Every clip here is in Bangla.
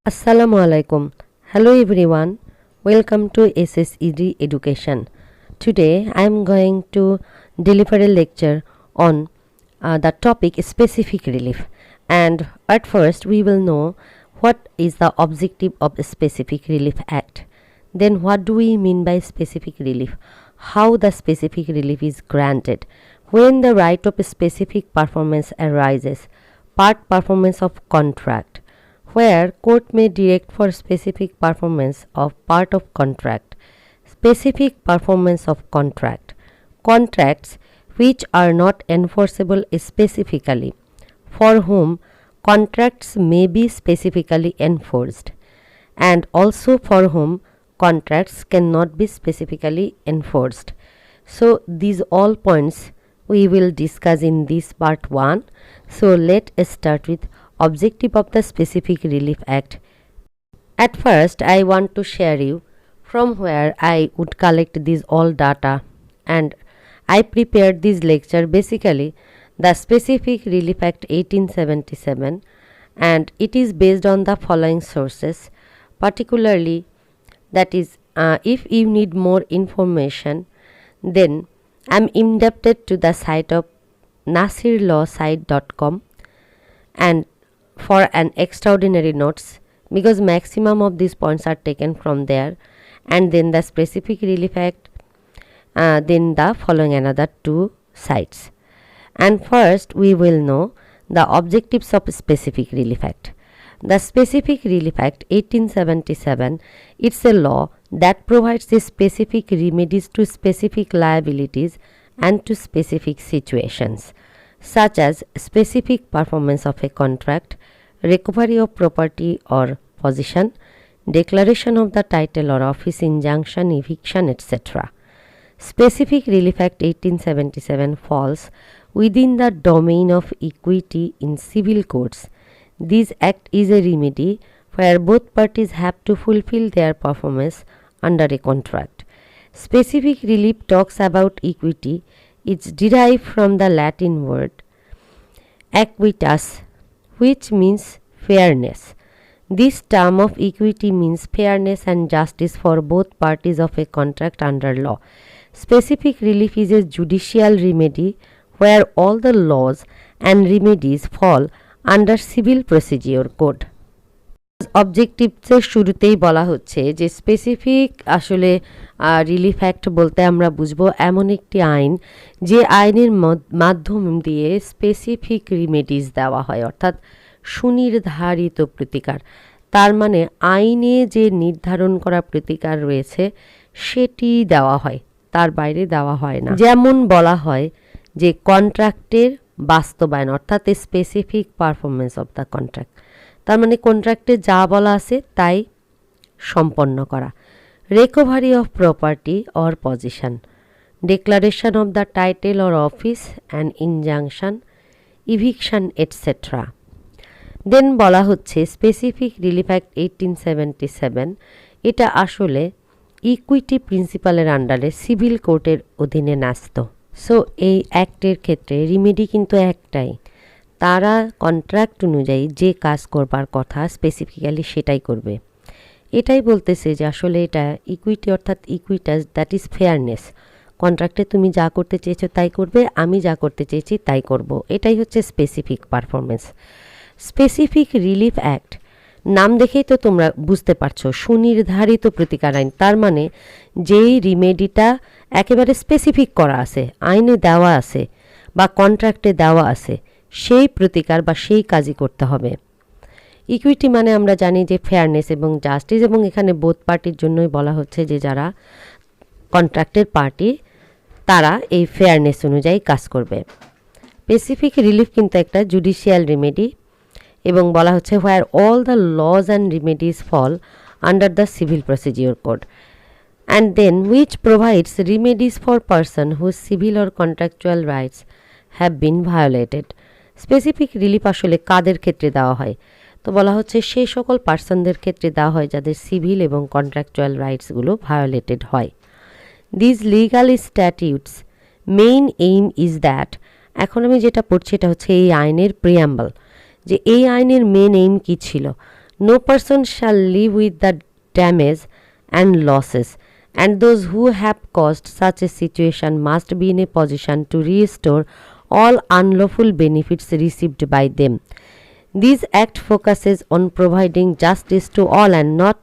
Assalamu alaikum. Hello everyone. Welcome to SSED Education. Today I am going to deliver a lecture on the topic specific relief. And at first we will know what is the objective of Specific Relief Act. Then what do we mean by specific relief? How the specific relief is granted? When the right of specific performance arises? Part performance of contract, where court may direct for specific performance of part of contract. Specific performance of contract. Contracts which are not enforceable specifically, for whom contracts may be specifically enforced, and also for whom contracts cannot be specifically enforced. So these all points we will discuss in this part 1. So let us start with objective of the Specific Relief Act. At first I want to share you from where I would collect these all data, and I prepared this lecture basically the Specific Relief Act 1877, and it is based on the following sources, particularly that is if you need more information, then I am indebted to the site of nasirlawsite.com and for an extraordinary notes, because maximum of these points are taken from there, and then the Specific Relief Act, then the following another two sites. And first we will know the objectives of Specific Relief Act. The Specific Relief Act 1877, it's a law that provides the specific remedies to specific liabilities and to specific situations, such as specific performance of a contract, recovery of property or possession, declaration of the title or office, injunction, eviction, etc. Specific Relief Act 1877 falls within the domain of equity in civil courts. This act is a remedy where both parties have to fulfill their performance under a contract. Specific relief talks about equity. It's derived from the Latin word equitas, which means fairness. This term of equity means fairness and justice for both parties of a contract under law. Specific relief is a judicial remedy where all the laws and remedies fall under Civil Procedure Code. অবজেক্টিভসের শুরুতেই বলা হচ্ছে যে স্পেসিফিক আসলে রিলিফ অ্যাক্ট বলতে আমরা বুঝবো এমন একটি আইন যে আইনের মাধ্যম দিয়ে স্পেসিফিক রিমেডিস দেওয়া হয়, অর্থাৎ সুনির্ধারিত প্রতিকার। তার মানে আইনে যে নির্ধারণ করা প্রতিকার রয়েছে সেটি দেওয়া হয়, তার বাইরে দেওয়া হয় না। যেমন বলা হয় যে কন্ট্রাক্টের বাস্তবায়ন, অর্থাৎ specific performance of the contract, তার মানে কন্ট্রাক্টে যা বলা আছে তাই সম্পন্ন করা। Recovery of property or possession, declaration of the title or office and injunction, eviction etcetera. Then বলা হচ্ছে স্পেসিফিক রিলিফ অ্যাক্ট 1877, এটা আসলে ইকুইটি প্রিন্সিপালের আন্ডারে সিভিল কোর্টের অধীনে ন্যস্ত। সো এই অ্যাক্টের ক্ষেত্রে রিমেডি কিন্তু একটাই, তারা কন্ট্রাক্ট অনুযায়ী যে কাজ করবার কথা স্পেসিফিক্যালি সেটাই করবে। এটাই বলতেছে যে আসলে এটা ইকুইটি, অর্থাৎ ইকুইটাস, দ্যাট ইজ ফেয়ারনেস। কন্ট্রাক্টে তুমি যা করতে চেয়েছো তাই করবে, আমি যা করতে চেয়েছি তাই করব, এটাই হচ্ছে specific performance. Specific relief act নাম দেখেই তো তোমরা বুঝতে পারছো সুনির্ধারিত প্রতিকার আইন, তার মানে যেই রিমেডিটা একেবারে স্পেসিফিক করা আছে, আইনে দেওয়া আছে বা কন্ট্রাক্টে দেওয়া আছে, সেই প্রতিকার বা সেই কাজই করতে হবে। ইকুইটি মানে আমরা জানি যে ফেয়ারনেস এবং জাস্টিস, এবং এখানে বোথ পার্টির জন্যই বলা হচ্ছে যে যারা কন্ট্রাক্টের পার্টি তারা এই ফেয়ারনেস অনুযায়ী কাজ করবে। স্পেসিফিক রিলিফ কিন্তু একটা জুডিশিয়াল রিমেডি, এবং বলা হচ্ছে where all the laws and remedies fall under the civil procedure code, and then which provides remedies for person whose civil or contractual rights have been violated. Specific relief আসলে কাদের ক্ষেত্রে দেওয়া হয়, তো বলা হচ্ছে সেই সকল পার্সনদের ক্ষেত্রে দেওয়া হয় যাদের সিভিল এবং কন্ট্রাকচুয়াল রাইটসগুলো ভায়োলেটেড হয়। This legal statutes main aim is that, এখন আমি যেটা পড়ছি এটা হচ্ছে এই আইনের প্রিয়াম্বল, যে এই আইনের মেন এইম কী ছিল No person shall live with the damage and losses, and those who have caused such a situation must be in a position to restore all unlawful benefits received by them. This act focuses on providing justice to all and not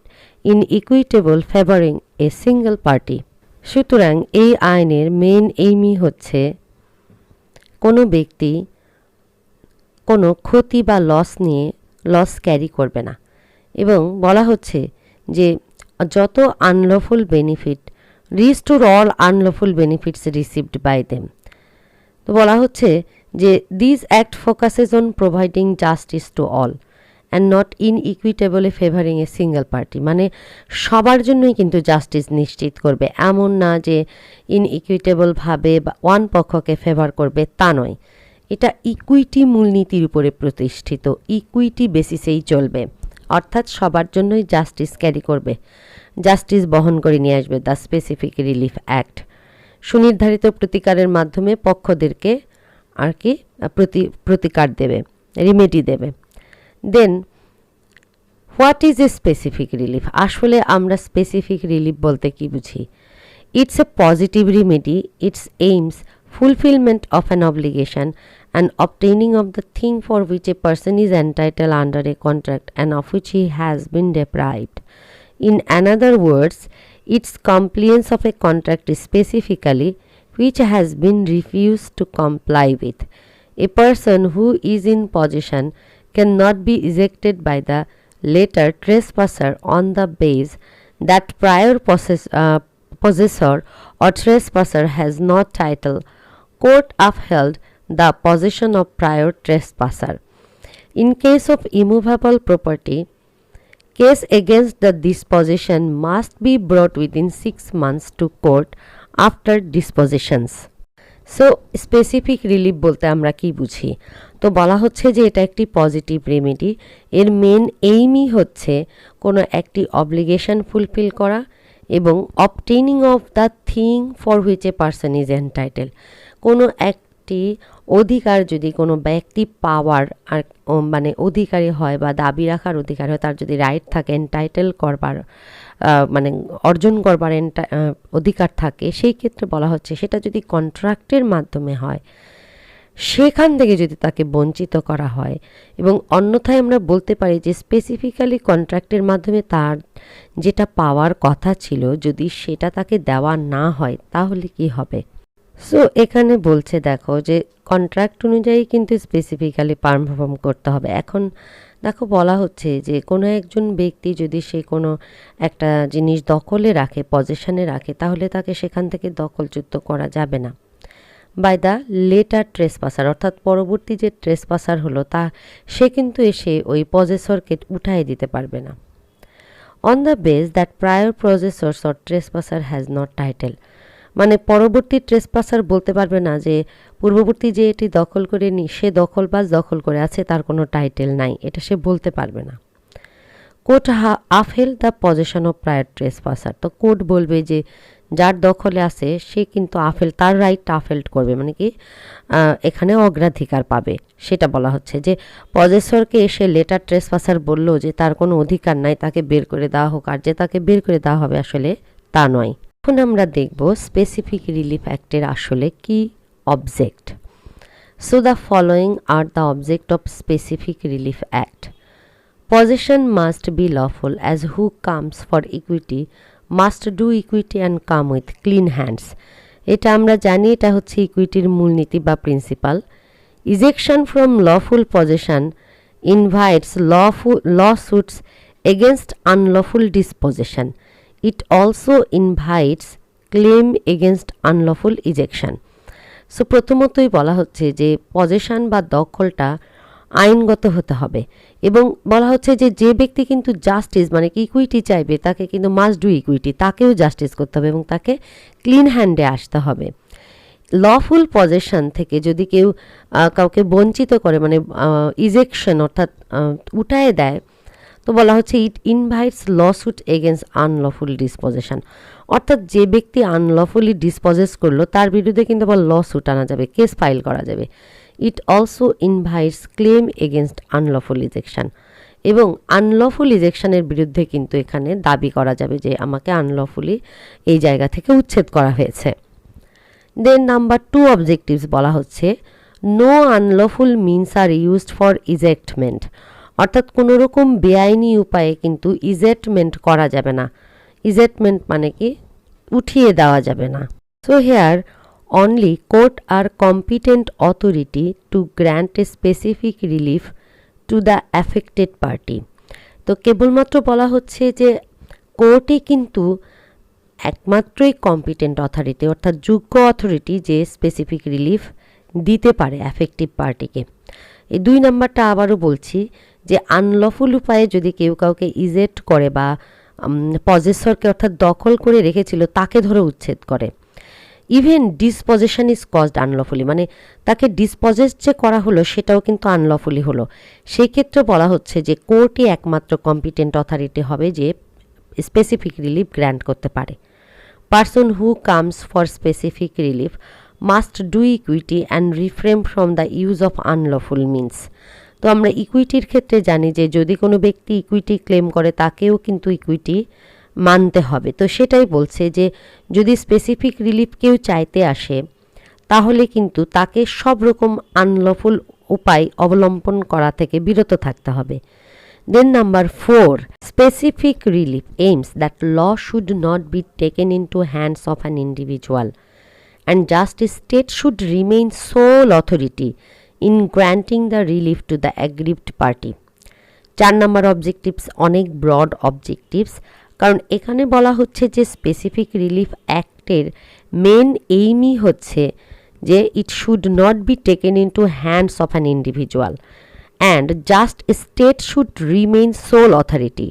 in equitable favoring a single party. সুতরাং এই আইনের মেন এইমই হচ্ছে কোনো ব্যক্তি কোনো ক্ষতি বা লস ক্যারি করবে না, এবং বলা হচ্ছে যে যত unlawful benefit restore all unlawful benefits received by them. তো বলা হচ্ছে যে this act focuses on providing justice to all and not inequitably favouring a single party, মানে সবার জন্যই কিন্তু জাস্টিস নিশ্চিত করবে, এমন না যে ইনইকুইটেবলভাবে বা ওয়ান পক্ষকে ফেভার করবে, তা নয়। এটা ইকুইটি মূলনীতির উপরে প্রতিষ্ঠিত, ইকুইটি বেসিসেই চলবে, অর্থাৎ সবার জন্যই জাস্টিস ক্যারি করবে, জাস্টিস বহন করে নিয়ে আসবে। দ্য স্পেসিফিক রিলিফ অ্যাক্ট সুনির্ধারিত প্রতিকারের মাধ্যমে পক্ষদেরকে আর কি প্রতিকার দেবে, রিমেডি দেবে। Then what is a specific relief? আসলে আমরা স্পেসিফিক রিলিফ বলতে কি বুঝি? It's a positive remedy, it's aims fulfillment of an obligation and obtaining of the thing for which a person is entitled under a contract and of which he has been deprived. In another words, its compliance of a contract is specifically which has been refused to comply with. A person who is in possession cannot be ejected by the later trespasser on the base that prior possessor or trespasser has no title. Court upheld the possession of prior trespasser. In case of immovable property, case against the disposition must be brought within 6 months to court after dispositions. So specific relief বলতে আমরা কি বুঝি? তো বলা হচ্ছে যে এটা একটি পজিটিভ রেমেডি, এর মেন এইমই হচ্ছে কোনো একটি অব্লিগেশন ফুলফিল করা এবং obtaining of the thing for which a person is entitle. কোনো একটি অধিকার যদি কোনো ব্যক্তি পাওয়ার আর মানে অধিকারী হয় বা দাবি রাখার অধিকার হয়, তার যদি রাইট থাকে, এন্টাইটেল করবার মানে অর্জন করবার অধিকার থাকে, সেই ক্ষেত্রে বলা হচ্ছে সেটা যদি কন্ট্রাক্টের মাধ্যমে হয়, সেখান থেকে যদি তাকে বঞ্চিত করা হয়, এবং অন্যথায় আমরা বলতে পারি যে স্পেসিফিক্যালি কন্ট্রাক্টের মাধ্যমে তার যেটা পাওয়ার কথা ছিল যদি সেটা তাকে দেওয়া না হয়, তাহলে কি হবে? সো এখানে বলছে দেখো যে কন্ট্রাক্ট অনুযায়ী কিন্তু স্পেসিফিক্যালি পারফর্ম করতে হবে। এখন দেখো বলা হচ্ছে যে কোনো একজন ব্যক্তি যদি সে কোনো একটা জিনিস দখলে রাখে, পজেশনে রাখে, তাহলে তাকে সেখান থেকে দখলচ্যুত করা যাবে না বাই দ্য লেটার ট্রেসপাসার, অর্থাৎ পরবর্তী যে ট্রেসপাসার হলো তা সে কিন্তু এসে ওই পজেসরকে উঠাই দিতে পারবে না। On the base that prior possessors or trespasser has not title, মানে পরবর্তী ট্রেসপাসার বলতে পারবে না যে পূর্ববর্তী যে এটি দখল করে নি সে দখলবাজ দখল করে আছে, তার কোনো টাইটেল নাই, এটা সে বলতে পারবে না। Court uphold the possession of prior trespasser, তো কোর্ট বলবে যে যার দখলে আছে সে কিন্তু তার রাইটটা আফেল্ট করবে, মানে কি এখানে অগ্রাধিকার পাবে। সেটা বলা হচ্ছে যে পজেসরকে এসে লেটার ট্রেসপাসার বলল যে তার কোনো অধিকার নাই, তাকে বের করে দেওয়া হোক, আর যে তাকে বের করে দেওয়া হবে আসলে তা নয়। এখন আমরা দেখব স্পেসিফিক রিলিফ অ্যাক্টের আসলে কি object. So the following are the object of specific relief act. Possession must be lawful, as who comes for equity must do equity and come with clean hands. এটা আমরা জানি, এটা হচ্ছে ইকুইটির মূলনীতি বা principal. Ejection from lawful possession invites lawsuits against unlawful dispossession. It also invites claim against unlawful ejection. So প্রথমতই বলা হচ্ছে যে পজেশন বা দখলটা আইনগত হতে হবে, এবং বলা হচ্ছে যে যে ব্যক্তি কিন্তু জাস্টিস মানে কি ইকুইটি চাইবে তাকে কিন্তু মাস্ট ডু ইকুইটি, তাকেও জাস্টিস করতে হবে এবং তাকে ক্লিন হ্যান্ডে আসতে হবে। লফুল পজেশন থেকে যদি কেউ কাউকে বঞ্চিত করে, মানে ইজেকশন অর্থাৎ উঠায় দেয়, তো বলা হচ্ছে ইট ইনভাইটস লসুট এগেনস্ট আনলফুল ডিসপোজেশন, অর্থাৎ যে ব্যক্তি আনলফুলি ডিসপোজেস করলো তার বিরুদ্ধে কিন্তু আবার লসুট আনা যাবে, কেস ফাইল করা যাবে। It also invites claim against unlawful ejection, এবং আনলফুল ইজেকশনের বিরুদ্ধে কিন্তু এখানে দাবি করা যাবে যে আমাকে আনলফুলি এই জায়গা থেকে উচ্ছেদ করা হয়েছে। দেন নাম্বার 2 অবজেক্টিভস বলা হচ্ছে no unlawful means are used for ejectment, অর্থাৎ কোনো রকম বেআইনি উপায়ে কিন্তু ইজেক্টমেন্ট করা যাবে না। ইজেক্টমেন্ট মানে কি উঠিয়ে দেওয়া যাবে না। So here only court are competent authority to grant a specific relief to the affected party. তো কেবলমাত্র বলা হচ্ছে যে কোর্টে কিন্তু একমাত্রই কম্পিটেন্ট অথরিটি অর্থাৎ যোগ্য অথরিটি যে স্পেসিফিক রিলিফ দিতে পারে অ্যাফেক্টিভ পার্টিকে। এই 2 নাম্বারটা আবারও বলছি যে আনলফুল উপায়ে যদি কেউ কাউকে ইজেক্ট করে বা পজেসরকে অর্থাৎ দখল করে রেখেছিল তাকে ধরে উচ্ছেদ করে, ইভেন ডিসপজেশন ইজ কজড আনলফুলি, মানে তাকে ডিসপজেস যে করা হলো সেটাও কিন্তু আনলফুলি হলো। সেই ক্ষেত্রে বলা হচ্ছে যে কোর্টই একমাত্র কম্পিটেন্ট অথরিটি হবে যে স্পেসিফিক রিলিফ গ্র্যান্ট করতে পারে। Person who comes for specific relief must do equity and refrain from the use of unlawful means. তো আমরা ইকুইটির ক্ষেত্রে জানি যে যদি কোনো ব্যক্তি ইকুইটি ক্লেম করে তাকেও কিন্তু ইকুইটি মানতে হবে। তো সেটাই বলছে যে যদি স্পেসিফিক রিলিফ কেউ চাইতে আসে তাহলে কিন্তু তাকে সব রকম আনলফুল উপায় অবলম্বন করা থেকে বিরত থাকতে হবে। Then number 4, specific relief aims that law should not be taken into hands of an individual and just a state should remain sole authority in granting the relief to the aggrieved party. 4 number objectives অনেক ব্রড অবজেক্টিভস, কারণ এখানে বলা হচ্ছে যে স্পেসিফিক রিলিফ অ্যাক্টের মেন এইমই হচ্ছে যে ইট should not be taken into hands of an individual and just state should remain sole authority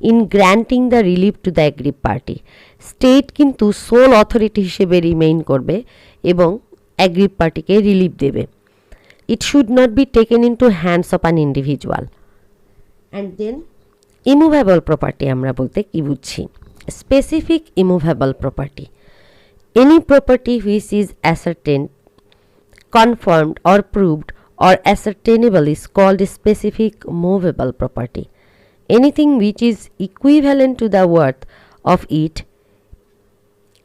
in granting the relief to the aggrieved party. State কিন্তু সোল অথরিটি হিসেবে রিমেইন করবে এবং অ্যাগ্রিভ পার্টিকে রিলিফ দেবে। It should not be taken into hands of an individual. And then immovable property আমরা বলতে কি বুঝছি? Specific immovable property, any property which is ascertain, confirmed or proved or ascertainable is called a specific movable property. Anything which is equivalent to the worth of it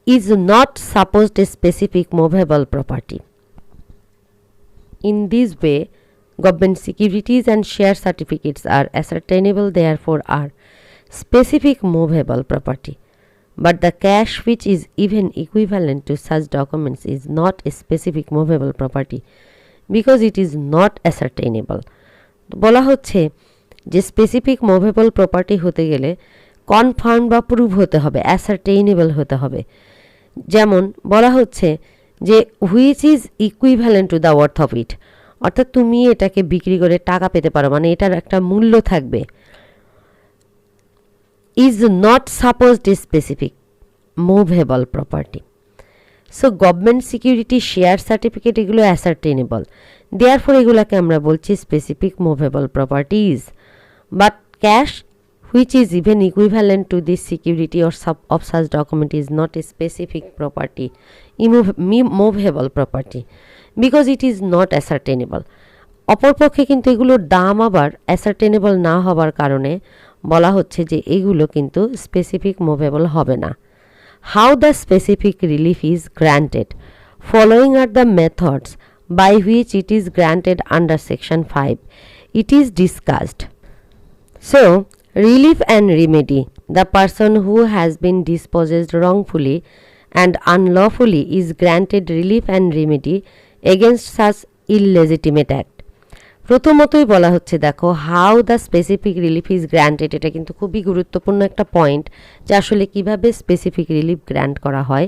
is not supposed a specific movable property. In this way, government securities and share certificates are ascertainable, therefore are specific movable property. But the cash which is even equivalent to such documents is not a specific movable property because it is not ascertainable. বলা হচ্ছে যে স্পেসিফিক মুভেবল প্রপার্টি হতে গেলে কনফার্ম বা প্রুভ হতে হবে, অ্যাসার্টেইনেবল হতে হবে। যেমন বলা হচ্ছে যে which is equivalent to the worth of it, অর্থাৎ তুমি এটাকে বিক্রি করে টাকা পেতে পারো, মানে এটার একটা মূল্য থাকবে। Is not supposed a specific movable property. So government security, share certificate এগুলো অ্যাসার্টেনেবল, দেয়ারফর এগুলোকে আমরা বলছি specific movable properties. But cash which is even equivalent to this security or of such document is not a specific property, movable property, because it is not ascertainable. অপরপক্ষে কিন্তু এগুলোর দাম আবার অ্যাসার্টেনেবল না হবার কারণে বলা হচ্ছে যে এগুলো কিন্তু স্পেসিফিক মুভেবল হবে না। How the specific relief is granted. Following are the methods by which it is granted under Section 5. It is discussed. So, relief and remedy. The person who has been dispossessed wrongfully and unlawfully is granted relief and remedy against such illegitimate act. প্রথমতই বলা হচ্ছে দেখো how the specific relief is granted, এটা কিন্তু খুবই গুরুত্বপূর্ণ একটা পয়েন্ট যে আসলে কিভাবে স্পেসিফিক রিলিফ গ্র্যান্ট করা হয়।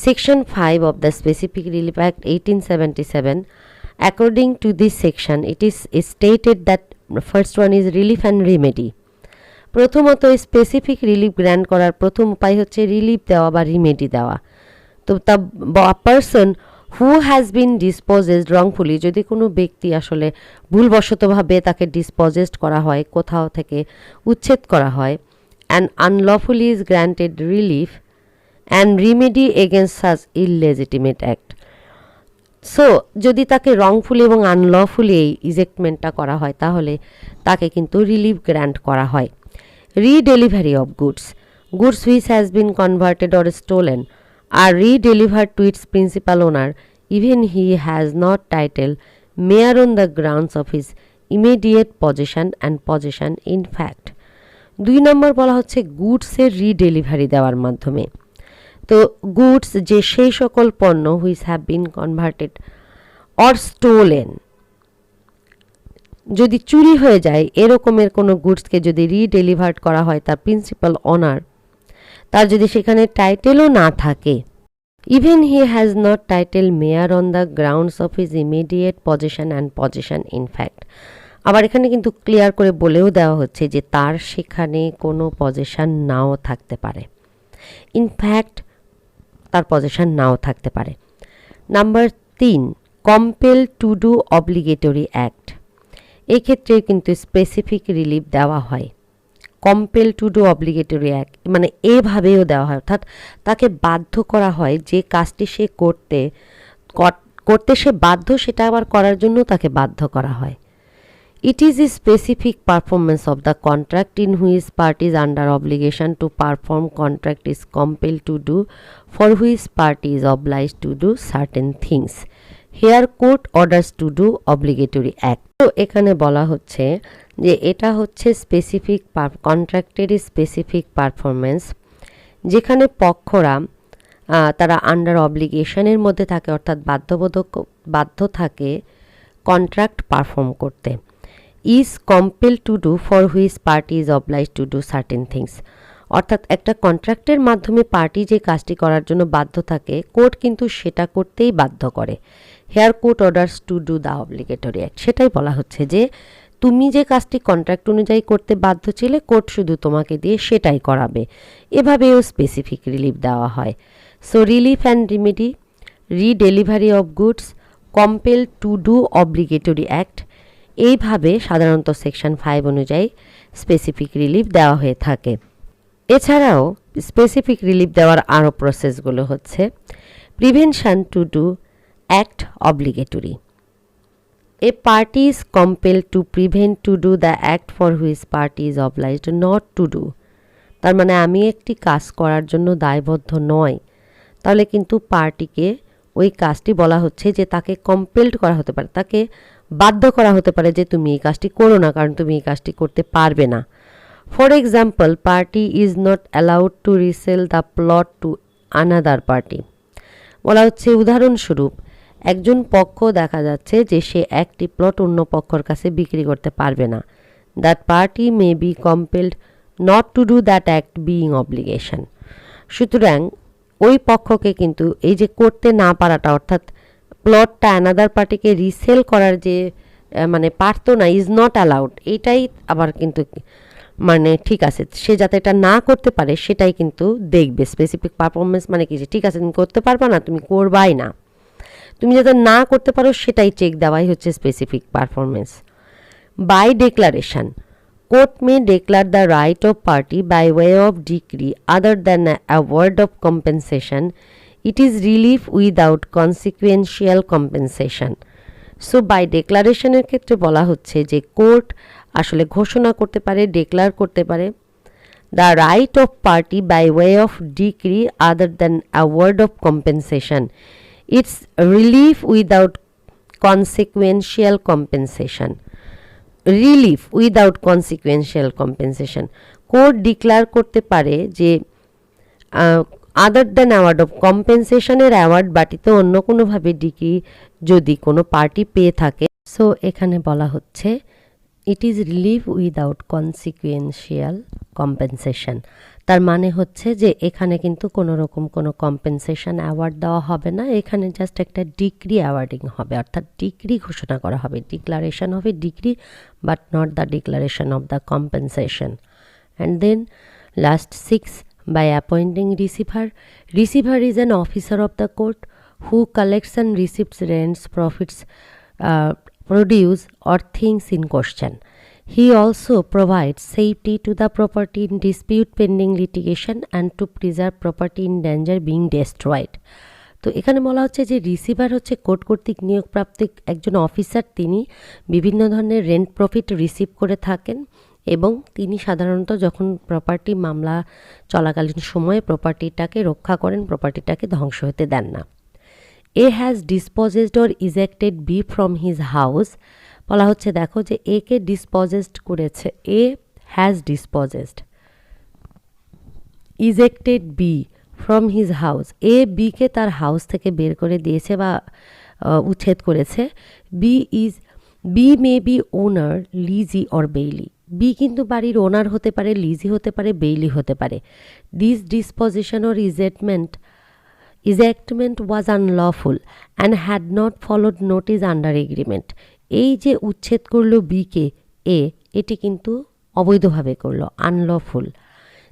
Section 5 of the specific relief act 1877, according to this section it is stated that first one is relief and remedy. প্রথমত স্পেসিফিক রিলিফ গ্র্যান্ট করার প্রথম উপায় হচ্ছে রিলিফ দেওয়া বা রিমেডি দেওয়া। তো the person who has been dispossessed wrongfully, যদি কোনো ব্যক্তি আসলে ভুলবশতভাবে তাকে ডিসপোজেসড করা হয়, কোথাও থেকে উচ্ছেদ করা হয়, and unlawfully is granted relief and remedy against such illegitimate act. So যদি তাকে রংফুলি এবং আনলফুলি এই ইজেক্টমেন্টটা করা হয় তাহলে তাকে কিন্তু রিলিফ গ্র্যান্ট করা হয়। Redelivery of goods which has been converted or stolen are redelivered to its principal owner even he has not title mere on the grounds of his immediate possession and possession in fact. 2 number বলা হচ্ছে গুডসের রিডেলিভারি দেওয়ার মাধ্যমে। তো গুডস যে সেই সকল পণ্য which have been converted or stolen, যদি চুরি হয়ে যায় এরকমের কোনো গুডসকে যদি রিডেলিভার্ড করা হয় তার প্রিন্সিপাল ওনার, তার যদি সেখানে টাইটেলও না থাকে, even he has not title mere on the grounds of his immediate possession and possession in fact. আবার এখানে কিন্তু ক্লিয়ার করে বলেও দেওয়া হচ্ছে যে তার সেখানে কোনো পজেশন নাও থাকতে পারে, ইনফ্যাক্ট তার পজেশন নাও থাকতে পারে। Number 3, compel to do obligatory act. এক্ষেত্রে কিন্তু স্পেসিফিক রিলিফ দেওয়া হয়। Compel to do obligatory act মানে এভাবেও দেওয়া হয়, অর্থাৎ তাকে বাধ্য করা হয় যে কাজটি সে করতে সে বাধ্য, সেটা আবার করার জন্য তাকে বাধ্য করা হয়। It is a specific performance of the contract in which parties under obligation to perform contract is compelled to do, for which party is obliged to do certain things. Here court orders to do obligatory act. তো এখানে বলা হচ্ছে যে এটা হচ্ছে স্পেসিফিক কন্ট্রাক্টেরই স্পেসিফিক পারফরমেন্স, যেখানে পক্ষরা তারা আন্ডার অব্লিগেশনের মধ্যে থাকে, অর্থাৎ বাধ্য থাকে কন্ট্রাক্ট পারফর্ম করতে। Is compel to do for which party is oblige to do certain things, অর্থাৎ একটা কন্ট্রাক্টের মাধ্যমে পার্টি যে কাজটি করার জন্য বাধ্য থাকে, কোর্ট কিন্তু সেটা করতেই বাধ্য করে। Here court orders to do the obligatory act, সেটাই বলা হচ্ছে যে তুমি যে কাজটি কন্ট্রাক্ট অনুযায়ী করতে বাধ্য ছিলে, কোর্ট শুধু তোমাকে দিয়ে সেটাই করাবে। এভাবেও স্পেসিফিক রিলিফ দেওয়া হয়। So relief and remedy, redelivery of goods, compel to do obligatory act, এইভাবে সাধারণত সেকশন 5 অনুযায়ী স্পেসিফিক রিলিফ দেওয়া হয়ে থাকে। এছাড়াও স্পেসিফিক রিলিফ দেওয়ার আরও প্রসেসগুলো হচ্ছে prevention to do act obligatory. A party is compel to prevent two do the act for which party is obliged not to do. তার মানে আমি একটি কাজ করার জন্য দায়বদ্ধ নয়, তাহলে কিন্তু পার্টিকে ওই কাজটি বলা হচ্ছে যে তাকে কম্পেলড করা হতে পারে, তাকে বাধ্য করা হতে পারে যে তুমি এই কাজটি করো না, কারণ তুমি এই কাজটি করতে পারবে না। For example, party is not allowed to resell the plot to another party. বলা হচ্ছে উদাহরণস্বরূপ একজন পক্ষ দেখা যাচ্ছে যে সে একটি প্লট অন্য পক্ষর কাছে বিক্রি করতে পারবে না। That party May be compelled not to do that act being obligation. সুতরাং ওই পক্ষকে কিন্তু এই যে করতে না পারাটা, অর্থাৎ প্লটটা অ্যানাদার পার্টিকে রিসেল করার যে মানে পারতো না, ইজ নট অ্যালাউড, এটাই আবার কিন্তু মানে ঠিক আছে, সে যাতে এটা না করতে পারে সেটাই কিন্তু দেখবে। স্পেসিফিক পারফরমেন্স মানে কি, যে ঠিক আছে তুমি করতে পারবা না, তুমি করবাই না, তুমি যাতে না করতে পারো সেটাই চেক দেওয়াই হচ্ছে specific performance. By declaration, court may declare the right of party by way of decree other than award of compensation. It is relief without consequential compensation. So by ডেক্লারেশনের ক্ষেত্রে বলা হচ্ছে যে কোর্ট আসলে ঘোষণা করতে পারে, ডিক্লেয়ার করতে পারে the right of party by way of decree other than award of compensation. It's relief without consequential compensation. Relief without consequential compensation, court declare করতে পারে যে আদার দ্যান অ্যাওয়ার্ড অফ কম্পেনসেশনের অ্যাওয়ার্ড বাটিতে অন্য কোনোভাবে ডিগ্রি যদি কোনো পার্টি পেয়ে থাকে। সো এখানে বলা হচ্ছে ইট is relief without consequential compensation. তার মানে হচ্ছে যে এখানে কিন্তু কোনো রকম কোনো কম্পেনসেশন অ্যাওয়ার্ড দেওয়া হবে না, এখানে জাস্ট একটা ডিগ্রি অ্যাওয়ার্ডিং হবে, অর্থাৎ ডিগ্রি ঘোষণা করা হবে, ডিক্লারেশন হবে decree, but not the declaration of the compensation. And then last 6, by appointing receiver. Receiver is an officer of the court who collects and receives rents, profits, produce or things in question. He also provides safety to the property in dispute pending litigation and to preserve property in danger being destroyed. তো এখানে বলা হচ্ছে যে রিসিভার হচ্ছে কোর্ট কর্তৃক নিয়োগপ্রাপ্ত একজন অফিসার, তিনি বিভিন্ন ধরনের রেন্ট প্রফিট রিসিভ করে থাকেন এবং তিনি সাধারণত যখন প্রপার্টি মামলা চলাকালীন সময়ে প্রপার্টিটাকে রক্ষা করেন, প্রপার্টিটাকে ধ্বংস হতে দেন না। A has dispossessed or ejected B from his house, বলা হচ্ছে দেখো যে এ কে ডিসপোজেসড করেছে, A has dispossessed, ejected B from his house, A বিকে তার হাউস থেকে বের করে দিয়েছে বা উচ্ছেদ করেছে। B may be owner, lessee or bailee, B কিন্তু বাড়ির ওনার হতে পারে, লিজি হতে পারে, বেইলি হতে পারে। This disposition or ejectment was unlawful and had not followed notice under agreement, এই যে উচ্ছেদ করলো বিকে এটি কিন্তু অবৈধভাবে করলো, unlawful.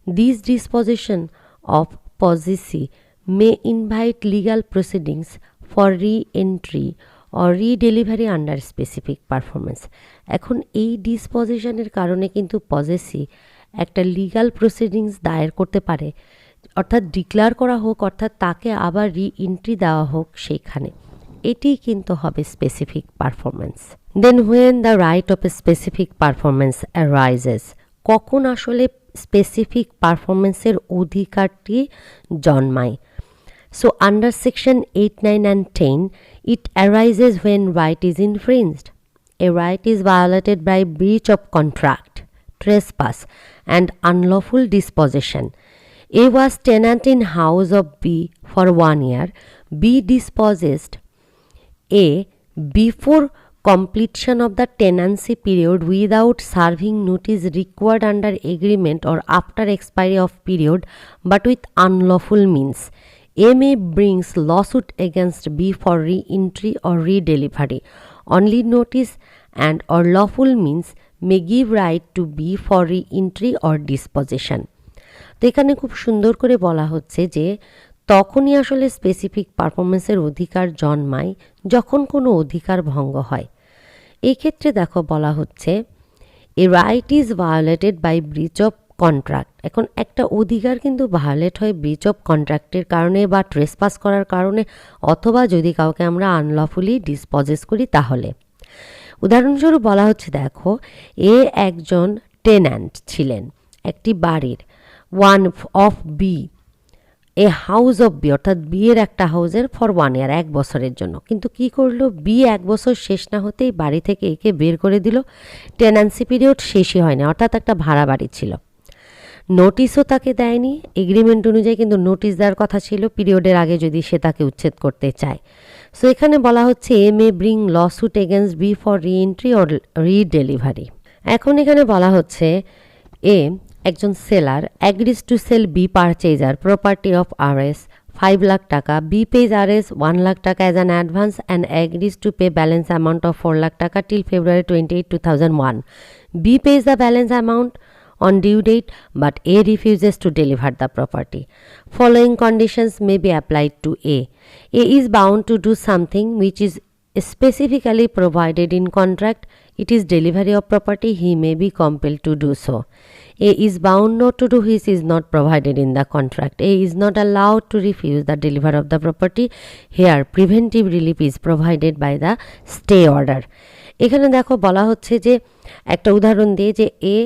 This disposition of possessi may invite legal proceedings for re-entry or re-delivery under specific performance। এখন এই ডিসপোজিশনের কারণে কিন্তু পজেসি একটা লিগাল প্রসিডিংস দায়ের করতে পারে, অর্থাৎ ডিক্লেয়ার করা হোক, অর্থাৎ তাকে আবার রি-এন্ট্রি দেওয়া হোক সেইখানে, এটি কিন্তু হবে specific performance. Then when the right of a specific performance arises, কখন আসলে স্পেসিফিক পারফরমেন্সের অধিকারটি জন্মায়। So under section 8, 9 and 10 it arises when right is infringed. A right is violated by breach of contract, trespass and unlawful dispossession. A was tenant in house of B for 1 year. B dispossessed A before completion of the tenancy period without serving notice required under agreement or after expiry of period but with unlawful means. A may brings lawsuit against B for re-entry or re-delivery. Only notice and or lawful means may give right to B for re-entry or disposition. তো এখানে খুব সুন্দর করে বলা হচ্ছে যে তখনই আসলে স্পেসিফিক পারফরমেন্সের অধিকার জন্মায় যখন কোনো অধিকার ভঙ্গ হয়। এই ক্ষেত্রে দেখো বলা হচ্ছে A right is violated by breach of contract. এখন একটা অধিকার কিন্তু ভায়োলেট হয় ব্রিচ অফ কন্ট্রাক্টের কারণে বা ট্রেসপাস করার কারণে, অথবা যদি কাউকে আমরা আনলফুলি ডিসপজেস করি তাহলে। উদাহরণস্বরূপ বলা হচ্ছে দেখো এ একজন টেন্যান্ট ছিলেন একটি বাড়ির, one of B, a house of B, অর্থাৎ বিয়ের একটা হাউসের ফর 1 year, 1 বছরের জন্য। কিন্তু কি করলো, বি 1 বছর শেষ না হতেই বাড়ি থেকে একে বের করে দিল, টেন্যান্সি পিরিয়ড শেষই হয়নি, অর্থাৎ একটা ভাড়া বাড়ি ছিল। নোটিশও তাকে দেয়নি, এগ্রিমেন্ট অনুযায়ী কিন্তু নোটিশ দেওয়ার কথা ছিল পিরিয়ডের আগে যদি সে তাকে উচ্ছেদ করতে চায়। সো এখানে বলা হচ্ছে A may bring lawsuit against B for reentry or redelivery. এখন এখানে বলা হচ্ছে এ একজন seller agrees to sell B purchaser property of RS 5 lakh taka, B pays RS 1 lakh taka as an advance and agrees to pay balance amount of 4 lakh taka till February 28, 2001. B pays the balance amount on due date but A refuses to deliver the property. Following conditions may be applied to A. A is bound to do something which is specifically provided in contract. It is delivery of property, he may be compelled to do so. A is bound not to do which is not provided in the contract. A is not allowed to refuse the delivery of the property. Here preventive relief is provided by the stay order. এখানে দেখো বলা হচ্ছে যে একটা উদাহরণ দিয়ে যে এ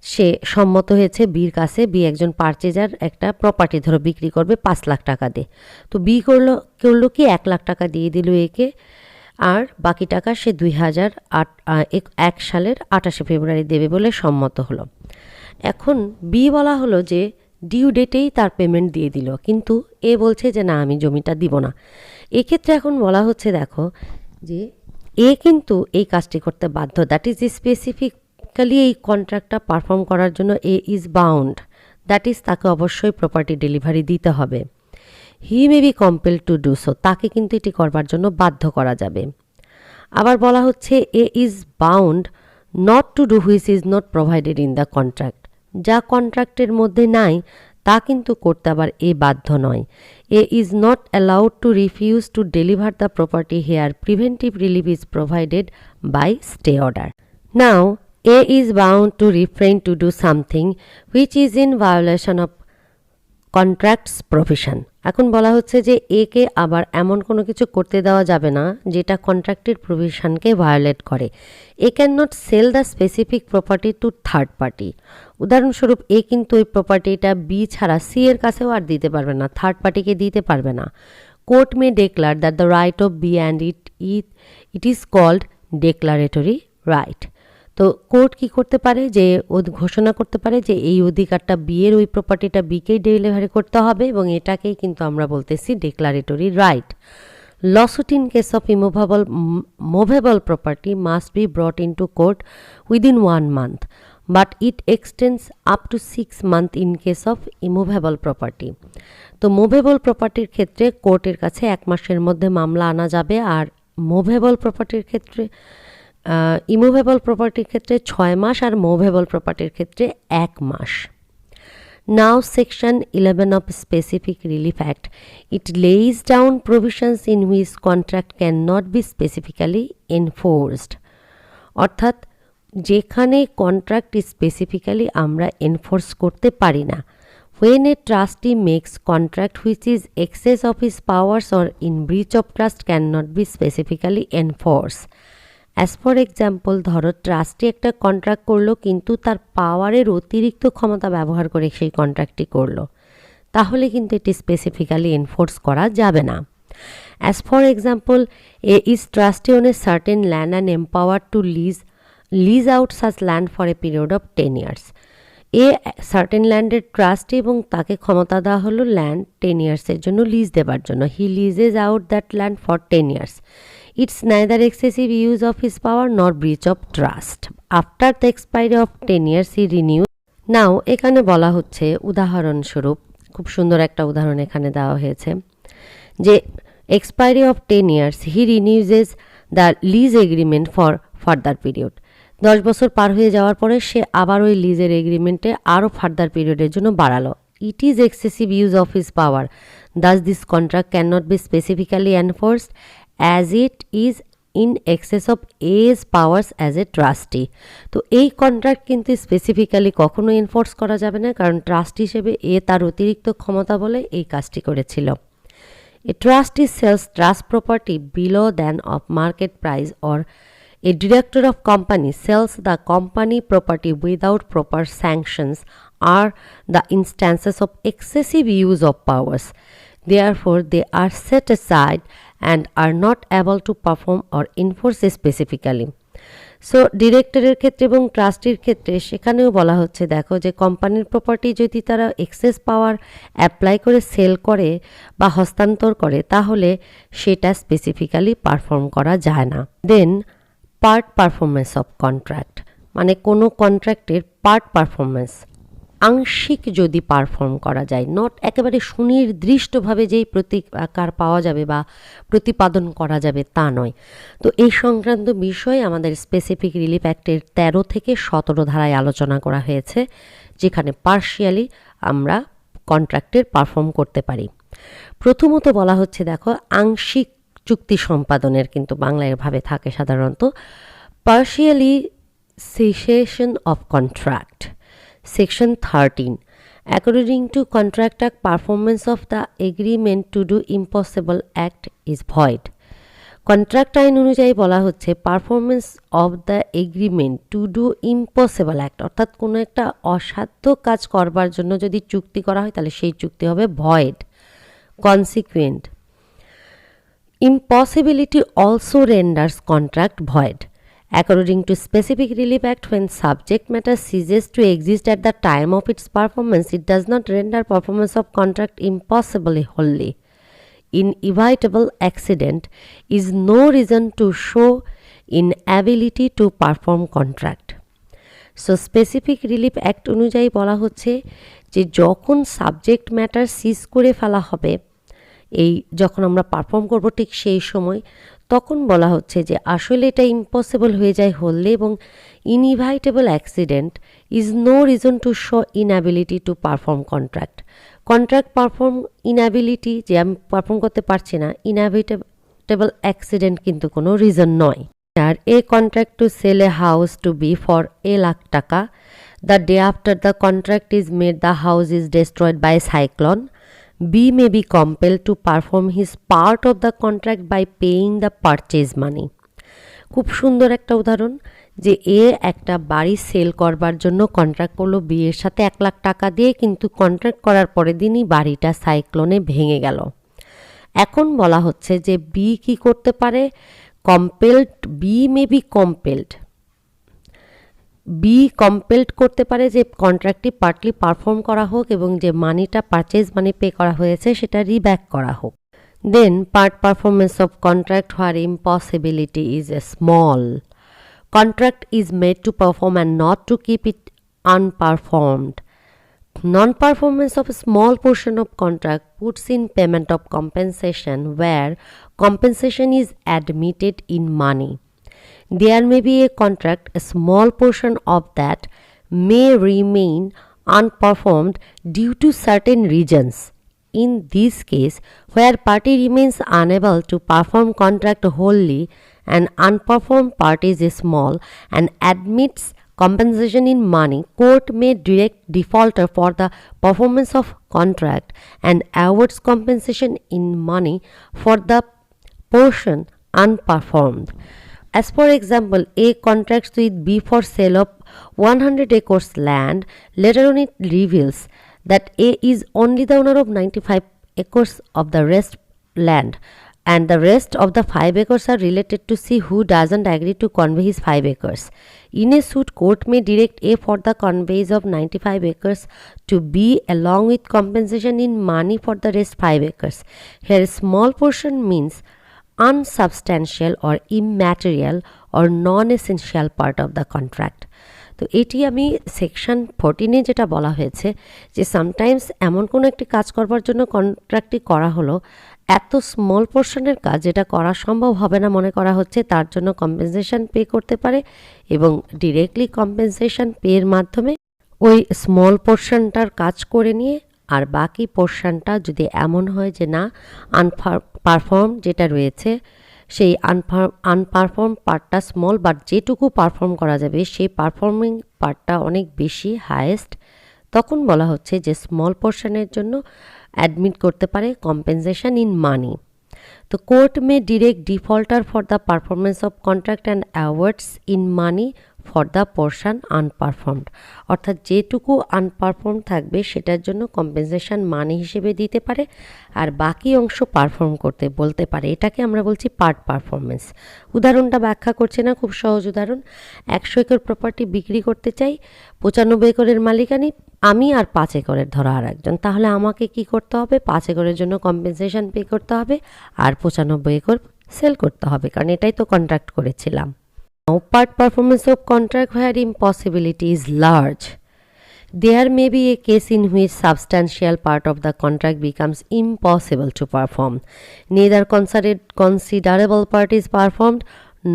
সে সম্মত হয়েছে বির কাছে, বি একজন পারচেজার একটা প্রপার্টি ধরো বিক্রি করবে 5 লাখ টাকা দিয়ে। তো বি করলো কি 1 লাখ টাকা দিয়ে দিল একে, আর বাকি টাকা সে 2001 সালের 28 ফেব্রুয়ারি দেবে বলে সম্মত হলো। এখন বি বলা হলো যে ডিউ ডেটেই তার পেমেন্ট দিয়ে দিল, কিন্তু এ বলছে যে না আমি জমিটা দিব না। এক্ষেত্রে এখন বলা হচ্ছে দেখো যে এ কিন্তু এই কাজটি করতে বাধ্য, দ্যাট ইজ স্পেসিফিক্যালি এই কন্ট্রাক্টটা পারফর্ম করার জন্য A is bound, that is তাকে অবশ্যই প্রপার্টি ডেলিভারি দিতে হবে। He may be compelled to do so, তাকে কিন্তু এটি করবার জন্য বাধ্য করা যাবে। আবার বলা হচ্ছে A is bound not to do which is not provided in the contract, যা কন্ট্রাক্টের মধ্যে নাই তা কিন্তু করতে আবার এ বাধ্য নয়। A is not allowed to refuse to deliver the property, here preventive relief is provided by stay order. Now A is bound to refrain to do something which is in violation of contracts provision, এখন বলা হচ্ছে যে একে আবার এমন কোনো কিছু করতে দেওয়া যাবে না যেটা কন্ট্রাক্টের প্রভিশনকে ভায়োলেট করে। A can not sell the specific property to third party. উদাহরণস্বরূপ এ কিন্তু ওই প্রপার্টিটা বি ছাড়া সি এর কাছেও আর দিতে পারবে না, থার্ড পার্টিকে দিতে পারবে না। Court may declare that the right of B and it is called declaratory right. তো কোর্ট কি করতে পারে, যে ঘোষণা করতে পারে যে এই অধিকারটা বি এর ওই প্রপার্টিটা বিকেই ডেলিভারি করতে হবে, এবং এটাকেই কিন্তু আমরা বলতেছি declaratory right. Lawsuit in case of movable property must be brought in to court within 1 month, but it extends up to 6 months in case of immovable property. তো মুভেবল প্রপার্টির ক্ষেত্রে কোর্টের কাছে 1 মাসের মধ্যে মামলা আনা যাবে, আর মুভেবল প্রপার্টির ক্ষেত্রে ইমুভেবল প্রপার্টির ক্ষেত্রে 6 মাস, আর মুভেবল প্রপার্টির ক্ষেত্রে 1 মাস। Now Section 11 of Specific Relief Act, it lays down provisions in which contract cannot be specifically enforced. অর্থাৎ যেখানে কন্ট্রাক্ট স্পেসিফিক্যালি আমরা এনফোর্স করতে পারি না। When a trustee makes contract which is excess of his powers or in breach of trust cannot be specifically enforced. As for example, ধরো ট্রাস্টি একটা কন্ট্রাক্ট করলো কিন্তু তার পাওয়ারের অতিরিক্ত ক্ষমতা ব্যবহার করে সেই কন্ট্রাক্টটি করলো, তাহলে কিন্তু এটি স্পেসিফিক্যালি এনফোর্স করা যাবে না। As for example, A is trustee on a certain land and empower to lease out such land for a period of 10 years. A certain ল্যান্ডের ট্রাস্টি এবং তাকে ক্ষমতা দেওয়া হলো ল্যান্ড 10 yearsের জন্য লিজ দেবার জন্য। He leases out that land for 10 years. It's neither excessive use of his power nor breach of trust. After the expiry of 10 years, he renews. Now, এখানে বলা হচ্ছে উদাহরণস্বরূপ, খুব সুন্দর একটা উদাহরণ এখানে দেওয়া হয়েছে, যে expiry of 10 years, he renews the lease agreement for further period. 10 বছর পার হয়ে যাওয়ার পরে সে আবার ওই লিজের এগ্রিমেন্টে আরও ফার্দার পিরিয়ডের জন্য বাড়ালো। It is excessive use of his power. Thus, this contract cannot be specifically enforced as it is in excess of A's powers as a trustee. তো এই কন্ট্রাক্ট কিন্তু স্পেসিফিক্যালি কখনো এনফোর্স করা যাবে না, কারণ ট্রাস্ট হিসেবে এ তার অতিরিক্ত ক্ষমতা বলে এই কাজটি করেছিল। A trustee sells trust property below than of market price, or a director of company sells the company property without proper sanctions, are the instances of excessive use of powers. Therefore, they are set aside and are not able to perform or enforce specifically. So ডিরেক্টরের ক্ষেত্রে এবং ট্রাস্টির ক্ষেত্রে সেখানেও বলা হচ্ছে, দেখো যে কোম্পানির প্রপার্টি যদি তারা এক্সেস পাওয়ার অ্যাপ্লাই করে সেল করে বা হস্তান্তর করে, তাহলে সেটা স্পেসিফিক্যালি পারফর্ম করা যায় না। দেন পার্ট পারফরমেন্স অফ কন্ট্রাক্ট, মানে কোনো কন্ট্রাক্টের পার্ট পারফরমেন্স, আংশিক যদি পারফর্ম করা যায়, নট একেবারে সুনির্দিষ্টভাবে যেই প্রতিকার পাওয়া যাবে বা প্রতিপাদন করা যাবে তা নয়। তো এই সংক্রান্ত বিষয়ে আমাদের স্পেসিফিক রিলিফ অ্যাক্টের 13 থেকে 17 ধারায় আলোচনা করা হয়েছে, যেখানে পার্শিয়ালি আমরা কন্ট্রাক্টের পারফর্ম করতে পারি। প্রথমত বলা হচ্ছে, দেখো আংশিক চুক্তি সম্পাদনের কিন্তু বাংলায় ভাবে থাকে সাধারণত partially cessation of contract. Section 13. According to Contract Act, performance of the agreement to do impossible act is void. Contract আইন অনুযায়ী বলা হচ্ছে performance of the agreement to do impossible act, অর্থাৎ কোনো একটা অসাধ্য কাজ করবার জন্য যদি চুক্তি করা হয় তাহলে সেই চুক্তি হবে void. Consequent, impossibility also renders contract void. According to Specific Relief Act, when subject matter ceases to exist at the time of its performance, it does not render performance of contract impossible wholly. Inevitable accident is no reason to show inability to perform contract. So Specific Relief Act অনুযায়ী বলা হচ্ছে যে যখন সাবজেক্ট ম্যাটার সিজ করে ফেলা হবে, এই যখন আমরা পারফর্ম করব ঠিক সেই সময়, তখন বলা হচ্ছে যে আসলে এটা ইম্পসিবল হয়ে যায় হলে, এবং inevitable accident is no reason to show inability to perform contract. Contract perform inability, যে আমি পারফর্ম করতে পারছি না, ইনঅ্যাবিটেবল অ্যাক্সিডেন্ট কিন্তু কোনো রিজন নয়। আর a contract to sell a house to be for lakh taka, the day after the contract is made the house is destroyed by cyclone, B may be compelled to perform his part of the contract by paying the purchase money. খুব সুন্দর একটা উদাহরণ যে এ একটা বাড়ি সেল করবার জন্য কন্ট্রাক্ট করলো বি এর সাথে 1 লাখ টাকা দিয়ে, কিন্তু কন্ট্রাক্ট করার পরের দিনই বাড়িটা সাইক্লোনে ভেঙে গেল। এখন বলা হচ্ছে যে বি কি করতে পারে, compelled, B may be compelled, B compelled করতে পারে যে কন্ট্রাক্টটি পার্টলি পারফর্ম করা হোক এবং যে মানিটা পারচেজ মানি পে করা হয়েছে সেটা রিব্যাক করা হোক। Then part performance of contract where impossibility is a small contract is made to perform and not to keep it unperformed. Non-performance of a small portion of contract puts in payment of compensation where compensation is admitted in money. There may be a contract, a small portion of that may remain unperformed due to certain reasons. In this case, where party remains unable to perform contract wholly, an unperformed part is small and admits compensation in money, court may direct defaulter for the performance of contract and awards compensation in money for the portion unperformed. As for example, A contracts with B for sale of 100 acres land. Later on it reveals that A is only the owner of 95 acres of the rest land, and the rest of the 5 acres are related to C, who doesn't agree to convey his 5 acres. In a suit, court may direct A for the conveys of 95 acres to B along with compensation in money for the rest 5 acres. Here a small portion means unsubstantial or immaterial or non-essential part of the contract. তো এটি আমি সেকশন 14-এ যেটা বলা হয়েছে যে সামটাইমস এমন কোনো একটি কাজ করবার জন্য কন্ট্রাক্টটি করা হলো, এত স্মল পোর্শনের কাজ যেটা করা সম্ভব হবে না মনে করা হচ্ছে, তার জন্য কম্পেনসেশন পে করতে পারে এবং ডিরেক্টলি কম্পেনসেশন পের মাধ্যমে ওই স্মল পোর্শনটার কাজ করে নিয়ে আর বাকি পোর্শনটা যদি এমন হয় যে না পারফর্ম যেটা রয়েছে সেই আনপারফর্ম পার্টটা স্মল, বাট যেটুকু পারফর্ম করা যাবে সেই পারফর্মিং পার্টটা অনেক বেশি হায়েস্ট, তখন বলা হচ্ছে যে স্মল পোর্শনের জন্য অ্যাডমিট করতে পারে কম্পেনসেশন ইন মানি। তো court may direct defaulter for the performance of contract and awards in money for the portion unperformed, অর্থাৎ যেটুকু আনপারফর্ম থাকবে সেটার জন্য কম্পেনসেশন মানি হিসেবে দিতে পারে আর বাকি অংশ পারফর্ম করতে বলতে পারে। এটাকে আমরা বলছি পার্ট পারফরমেন্স। উদাহরণটা ব্যাখ্যা করছে না, খুব সহজ উদাহরণ। 100 একর প্রপার্টি বিক্রি করতে চাই, 95 একরের মালিকানি আমি আর 5 একরের ধরা আর একজন, তাহলে আমাকে কি করতে হবে, 5 একরের জন্য কম্পেনসেশন পে করতে হবে আর 95 একর সেল করতে হবে, কারণ এটাই তো কন্ট্রাক্ট করেছিলাম। Now, part performance of contract where impossibility is large. There may be a case in which substantial part of the contract becomes impossible to perform. Neither considerable part is performed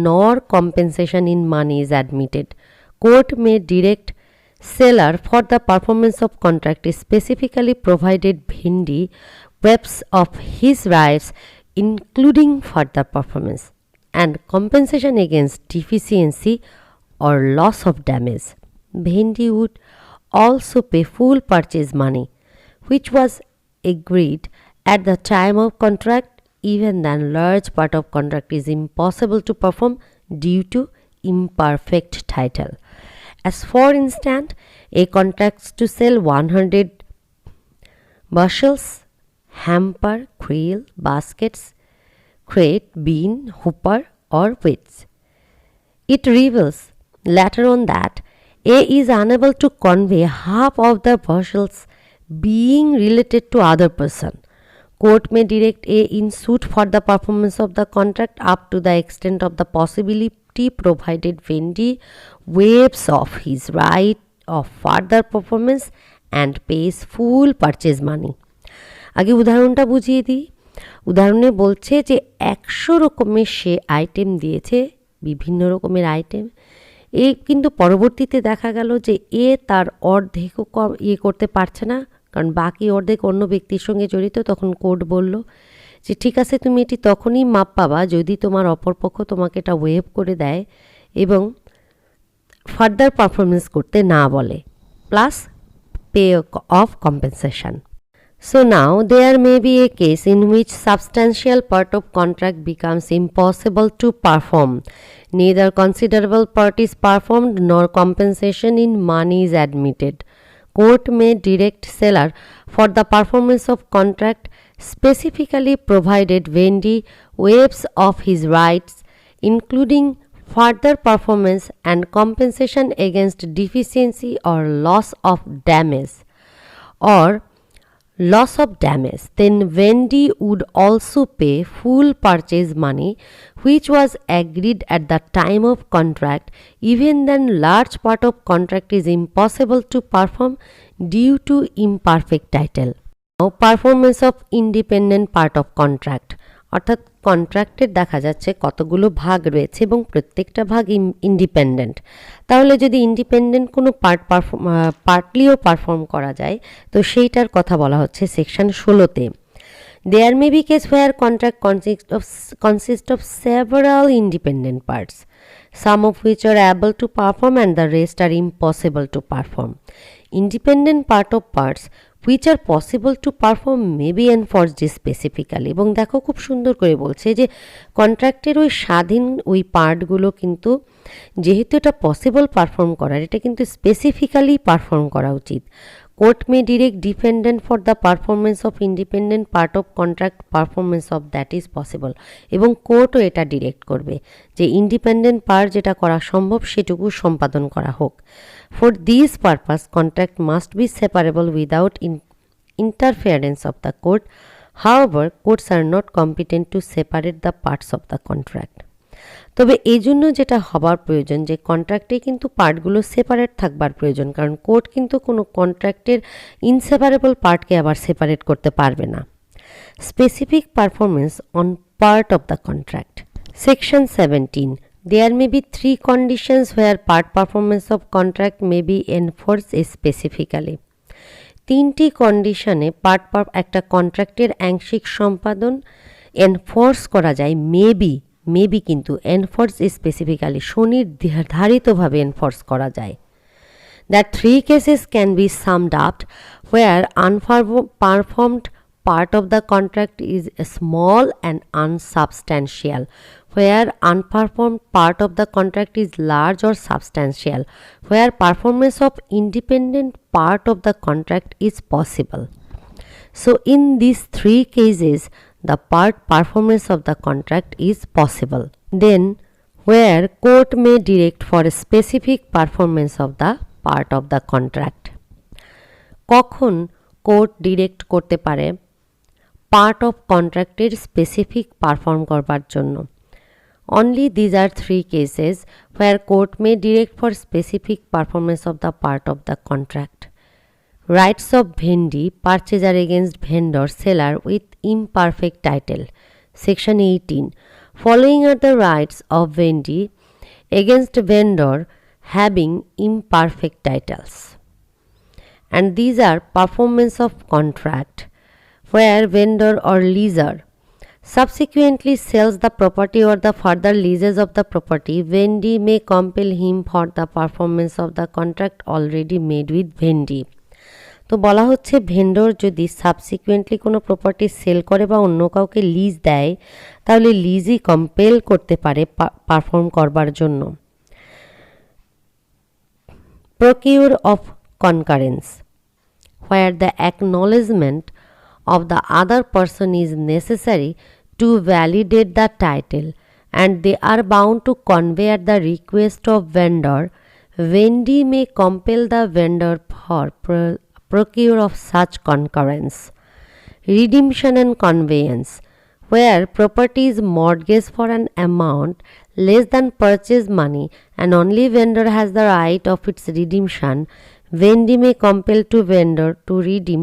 nor compensation in money is admitted. Court may direct seller for the performance of contract is specifically provided vendee waives of his rights including further performance and compensation against deficiency or loss of damage. Vendee would also pay full purchase money, which was agreed at the time of contract, even then large part of contract is impossible to perform due to imperfect title. As for instance, a contract to sell 100 bushels, hamper, creel, baskets, crate, bean, hooper or weights. It reveals later on that A is unable to convey half of the bushels being related to other person. Court may direct A in suit for the performance of the contract up to the extent of the possibility provided vendee waives off his right of further performance and pays full purchase money. আগে উদাহরণটা বুঝিয়ে দিই। উদাহরণে বলছে যে 100 রকমের সে আইটেম দিয়েছে, বিভিন্ন রকমের আইটেম, কিন্তু পরবর্তীতে দেখা গেল যে এ তার অর্ধেকও কম করতে পারছে না, কারণ বাকি অর্ধেক অন্য ব্যক্তির সঙ্গে জড়িত। তখন কোর্ট বলল যে ঠিক আছে, তুমি এটি তখনই মাপ পাবা যদি তোমার অপরপক্ষ তোমাকে এটা ওয়েভ করে দেয় এবং ফার্দার পারফরমেন্স করতে না বলে, plus pay off compensation. So now there may be a case in which substantial part of contract becomes impossible to perform. Neither considerable part is performed nor compensation in money is admitted. Court may direct seller for the performance of contract specifically provided vendee waives of his rights, including further performance and compensation against deficiency or or loss of damage, then vendee would also pay full purchase money which was agreed at the time of contract, even then large part of contract is impossible to perform due to imperfect title. Now, performance of independent part of contract, অর্থাৎ কন্ট্রাক্টের দেখা যাচ্ছে কতগুলো ভাগ রয়েছে এবং প্রত্যেকটা ভাগ ইন্ডিপেন্ডেন্ট। তাহলে যদি ইন্ডিপেন্ডেন্ট কোনো পার্টলিও পারফর্ম করা যায় তো সেইটার কথা বলা হচ্ছে section 16-তে। There may be case where contract consists of several independent parts, some of which are able to perform and the rest are impossible to perform. Independent part of parts which are possible to perform may be enforced specifically। এবং দেখো খুব সুন্দর করে বলছে যে কন্ট্রাক্টের ওই স্বাধীন ওই পার্টগুলো কিন্তু যেহেতু এটা পসিবল পারফর্ম করার, এটা কিন্তু স্পেসিফিক্যালি পারফর্ম করা উচিত। Court may direct dependent for the performance of independent part of contract performance of that is possible. এবং কোর্টও এটা ডিরেক্ট করবে যে ইন্ডিপেন্ডেন্ট পার্ট যেটা করা সম্ভব সেটুকু সম্পাদন করা হোক। For this purpose, contract must be separable without interference of the court. However, courts are not competent to separate the parts of the contract. তবে এই জন্য যেটা হবার প্রয়োজন যে কন্ট্রাক্টে কিন্তু পার্টগুলো সেপারেট থাকবার প্রয়োজন, কারণ কোর্ট কিন্তু কোনো কন্ট্রাক্টের ইনসেপারেবল পার্টকে আবার সেপারেট করতে পারবে না। Specific performance on part of the contract, section 17। There may be 3 conditions where part performance of contract may be enforced specifically. 3টি কন্ডিশনে একটা কন্ট্রাক্টের আংশিক সম্পাদন এনফোর্স করা যায়, মেবি কিন্তু এনফোর্স স্পেসিফিক্যালি সুনির্ধারিতভাবে এনফোর্স করা যায়। That 3 cases can be summed up where unperformed part of the contract is small and unsubstantial, where unperformed part of the contract is large or substantial, where performance of independent part of the contract is possible. So in these 3 cases, the part performance of the contract is possible. Then where court may direct for a specific performance of the part of the contract. কখন কোর্ট ডিরেক্ট করতে পারে পার্ট অফ কন্ট্রাক্টের স্পেসিফিক পারফর্ম করবার জন্য? Only these are 3 cases where court may direct for specific performance of the part of the contract. Rights of vendee, purchaser against vendor, seller with imperfect title. Section 18. Following are the rights of vendee against vendor having imperfect titles. And these are performance of contract where vendor or leaser subsequently sells the property or the further leases of the property, vendee may compel him for the performance of the contract already made with vendee. তো বলা হচ্ছে ভেন্ডর যদি সাবসিকুয়েন্টলি কোনো প্রপার্টি সেল করে বা অন্য কাউকে লিজ দেয় তাহলে লিজই কম্পেল করতে পারে পারফর্ম করবার জন্য। Procure of concurrence, where the acknowledgement of the other person is necessary to validate the title and they are bound to convey at the request of vendor, vendee may compel the vendor for procure of such concurrence. Redemption and conveyance, where property is mortgaged for an amount less than purchase money and only vendor has the right of its redemption, vendee may compel to vendor to redeem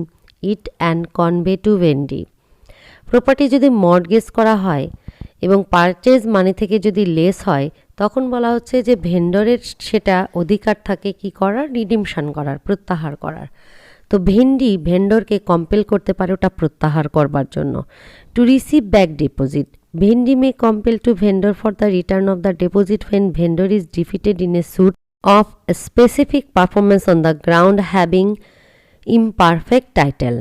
it and convey to vendee. Property যদি মর্টগেজ করা হয় এবং পারচেজ মানি থেকে যদি লেস হয় তখন বলা হচ্ছে যে ভেন্ডরের সেটা অধিকার থাকে কি করার, রিডিমশন করার, প্রত্যাহার করার। তো ভেন্ডরকে কম্পেল করতে পারে ওটা প্রত্যাহার করবার জন্য। To receive back deposit, vendee may compel to vendor for the return of the deposit when vendor is defeated in a suit of a specific performance on the ground having imperfect title.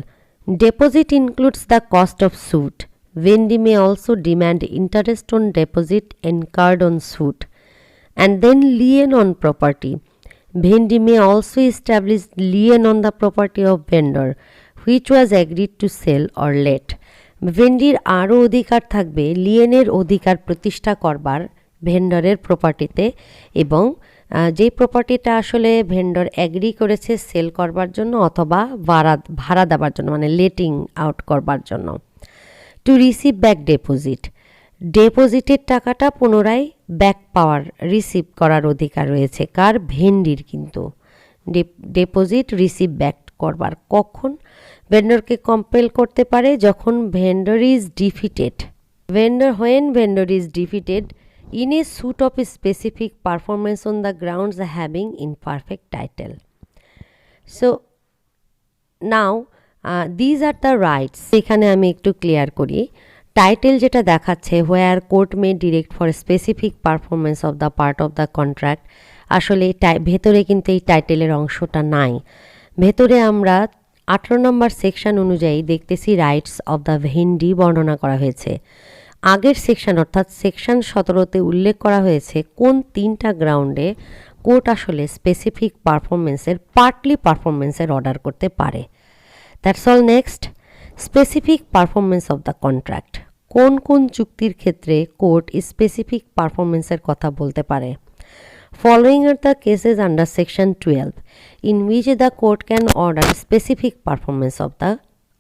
Deposit includes the cost of suit. Vendee may also demand interest on deposit incurred on suit, and then lien on property. Vendee may also establish lien on the property of vendor which was agreed to sell or let. ভেন্ডির আরও অধিকার থাকবে লিয়েনের অধিকার প্রতিষ্ঠা করবার ভেন্ডরের প্রপার্টিতে, এবং যেই প্রপার্টিটা আসলে ভেন্ডর অ্যাগ্রি করেছে সেল করবার জন্য অথবা ভাড়া দেওয়ার জন্য, মানে লেটিং আউট করবার জন্য। টু রিসিভ ব্যাক ডেপোজিট, ডেপোজিটের টাকাটা পুনরায় ব্যাক পাওয়ার রিসিভ করার অধিকার রয়েছে কার? ভেন্ডির। কিন্তু ডেপোজিট রিসিভ ব্যাক করবার কখন? ভেন্ডরকে কম্পেল করতে পারে যখন vendor is defeated. when vendor is defeated in a suit of a specific performance on the grounds having imperfect title. So now these are the rights. এখানে আমি একটু ক্লিয়ার করি। টাইটেল যেটা দেখাচ্ছে where court may direct for a specific performance of the part of the contract, আসলে ভেতরে কিন্তু এই টাইটেলের অংশটা নাই। ভেতরে আমরা 18 নম্বর সেকশন অনুযায়ী দেখতেছি রাইটস অফ দ্য ভেন্ডি বর্ণনা করা হয়েছে। আগের সেকশন অর্থাৎ সেকশন 17তে উল্লেখ করা হয়েছে কোন 3টা গ্রাউন্ডে কোর্ট আসলে স্পেসিফিক পারফরমেন্সের পার্টলি পারফরমেন্সের অর্ডার করতে পারে। That's all. Next, specific performance of the contract. কোন কোন চুক্তির ক্ষেত্রে কোর্ট স্পেসিফিক পারফরমেন্সের কথা বলতে পারে? Following are the cases under section 12 in which the court can order specific performance of the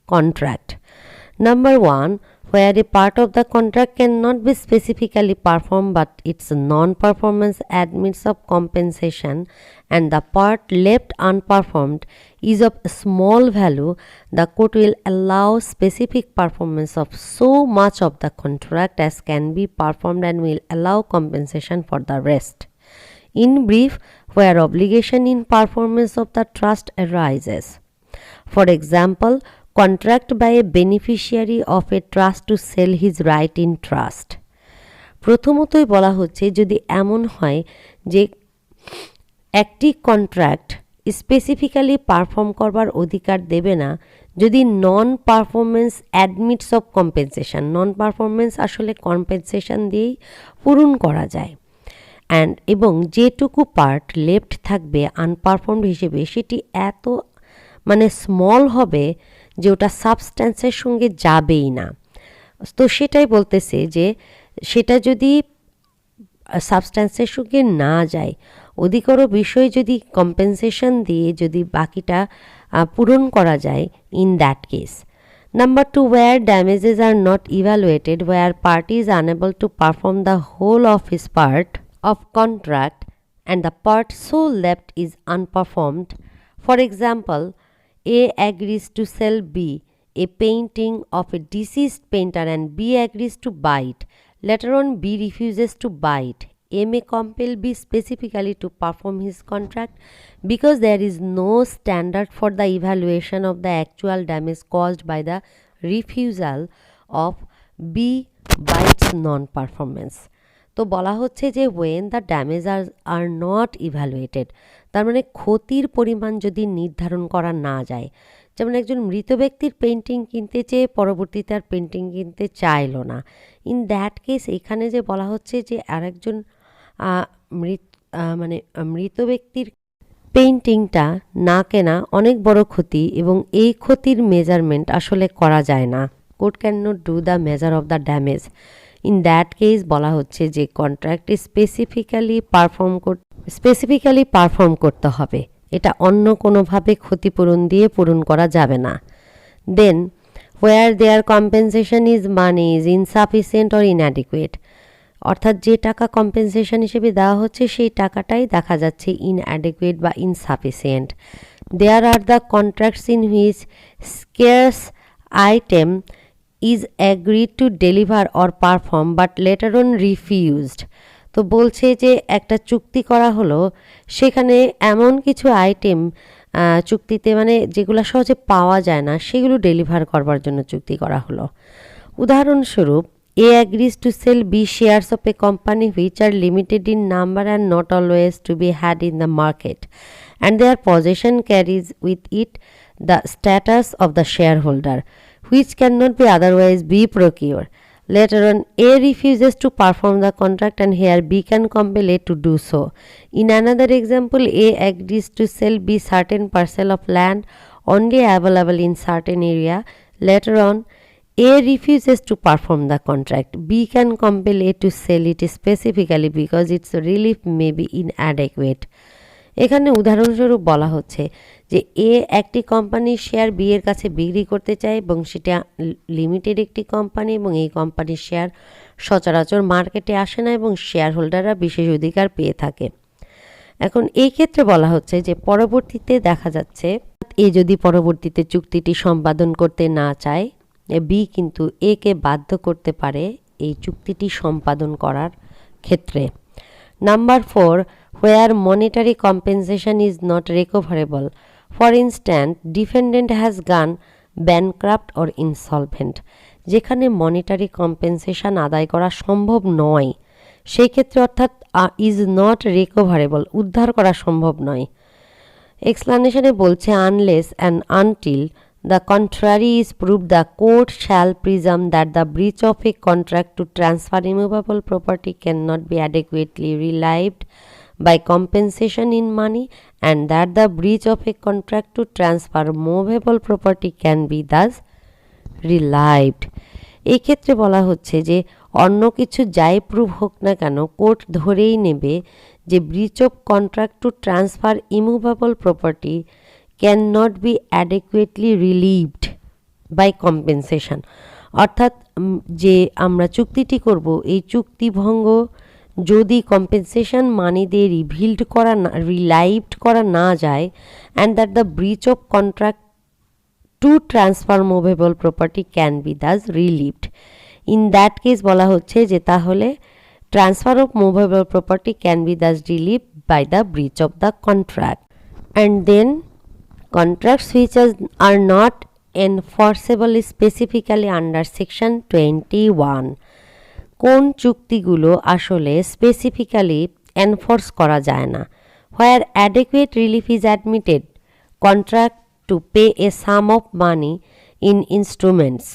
contract. Number 1, where a part of the contract cannot be specifically performed but its non-performance admits of compensation and the part left unperformed is of small value, the court will allow specific performance of so much of the contract as can be performed and will allow compensation for the rest. In brief, where obligation in performance of the trust arises. For example, contract by a beneficiary of a trust to sell his right in trust. প্রথমতই বলা হচ্ছে যদি এমন হয় যে একটি কন্ট্রাক্ট স্পেসিফিক্যালি পারফর্ম করবার অধিকার দেবে না যদি non performance admits of compensation, non performance আসলে কম্পেনসেশন দিয়েই পূরণ করা যায়, এবং যেটুকু পার্ট লেফট থাকবে আনপারফর্মড হিসেবে সেটি এত স্মল হবে যে ওটা সাবস্ট্যান্সের সঙ্গে যাবেই না। তো সেটাই বলতেছে যে সেটা যদি সাবস্ট্যান্সের সঙ্গে না যায়, অধিকতর বিষয় যদি কম্পেনসেশন দিয়ে যদি বাকিটা পূরণ করা যায়, in that case. Number 2, where damages are not evaluated, where party is unable to perform the whole of his part of contract and the part so left is unperformed. For example, A agrees to sell B a painting of a deceased painter and B agrees to buy it. Later on B refuses to buy it. A may compel B specifically to perform his contract because there is no standard for the evaluation of the actual damage caused by the refusal of B by its non-performance. তো বলা হচ্ছে যে when the damage are not evaluated, তার মানে ক্ষতির পরিমাণ যদি নির্ধারণ করা না যায়, যেমন একজন মৃত ব্যক্তির পেন্টিং কিনতে চেয়ে পরবর্তীতে আর পেন্টিং কিনতে চাইলো না, ইন দ্যাট কেস এখানে যে বলা হচ্ছে যে আরেকজন মৃত ব্যক্তির পেইন্টিংটা না কেনা অনেক বড় ক্ষতি এবং এই ক্ষতির মেজারমেন্ট আসলে করা যায় না। Court can not do the measure of the damage. In that case বলা হচ্ছে যে কন্ট্রাক্ট স্পেসিফিক্যালি পারফর্ম করতে হবে, এটা অন্য কোনোভাবে ক্ষতিপূরণ দিয়ে পূরণ করা যাবে না। Then where there compensation is money is insufficient or inadequate, অর্থাৎ যে টাকা কম্পেনসেশন হিসেবে দেওয়া হচ্ছে সেই টাকাটাই দেখা যাচ্ছে ইনঅ্যাডিকুয়েট বা insufficient. There are the contracts in which scarce item is agreed to deliver or perform but later on refused. তো বলছে যে একটা চুক্তি করা হলো, সেখানে এমন কিছু আইটেম চুক্তিতে যেগুলো সহজে পাওয়া যায় না সেগুলো ডেলিভার করবার জন্য চুক্তি করা হলো। উদাহরণস্বরূপ, A agrees to sell B shares of a company which are limited in number and not always to be had in the market and their possession carries with it the status of the shareholder, which cannot be otherwise be procured. Later on, A refuses to perform the contract and here B can compel A to do so. In another example, A agrees to sell B certain parcel of land only available in certain area. Later on, A refuses to perform the contract. B can compel A to sell it specifically because its relief may be inadequate. এখানে উদাহরণস্বরূপ বলা হচ্ছে যে এ একটি কোম্পানির শেয়ার বি এর কাছে বিক্রি করতে চায় এবং সেটা লিমিটেড একটি কোম্পানি এবং এই কোম্পানির শেয়ার সচরাচর মার্কেটে আসে না এবং শেয়ার হোল্ডাররা বিশেষ অধিকার পেয়ে থাকে। এখন এই ক্ষেত্রে বলা হচ্ছে যে পরবর্তীতে দেখা যাচ্ছে এ যদি পরবর্তীতে চুক্তিটি সম্পাদন করতে না চায়, বি কিন্তু এ কে বাধ্য করতে পারে এই চুক্তিটি সম্পাদন করার ক্ষেত্রে। Number 4, where monetary compensation is not recoverable. For instance, defendant has gone bankrupt or insolvent. যেখানে মনিটারি কম্পেনসেশন আদায় করা সম্ভব নয় সেই ক্ষেত্রে অর্থাৎ ইজ নট রিকভারেবল উদ্ধার করা সম্ভব নয়। এক্সপ্লানেশনে বলছে unless and until the contrary is proved, the court shall presume that the breach of a contract to transfer immovable property cannot be adequately relieved by compensation in money and that the breach of a contract to transfer movable property can be thus relieved. এই ক্ষেত্রে বলা হচ্ছে যে অন্য কিছু যাই প্রুভ হোক না কেন কোর্ট ধরেই নেবে যে ব্রিচ of contract to transfer immovable property cannot be adequately relieved by compensation. অর্থাৎ যে আমরা চুক্তিটি করব এই চুক্তিভঙ্গ যদি কম্পেনসেশন মানি দিয়ে রিলাইভড করা না যায় and that the breach of contract to transfer movable property can be thus relieved. In that case বলা হচ্ছে যে তাহলে transfer of movable property can be thus relieved by the breach of the contract. And then contracts which are not enforceable specifically under section 21. কোন চুক্তিগুলো আসলে স্পেসিফিক্যালি এনফোর্স করা যায় না? where adequate relief is admitted, contract to pay a sum of money in instruments,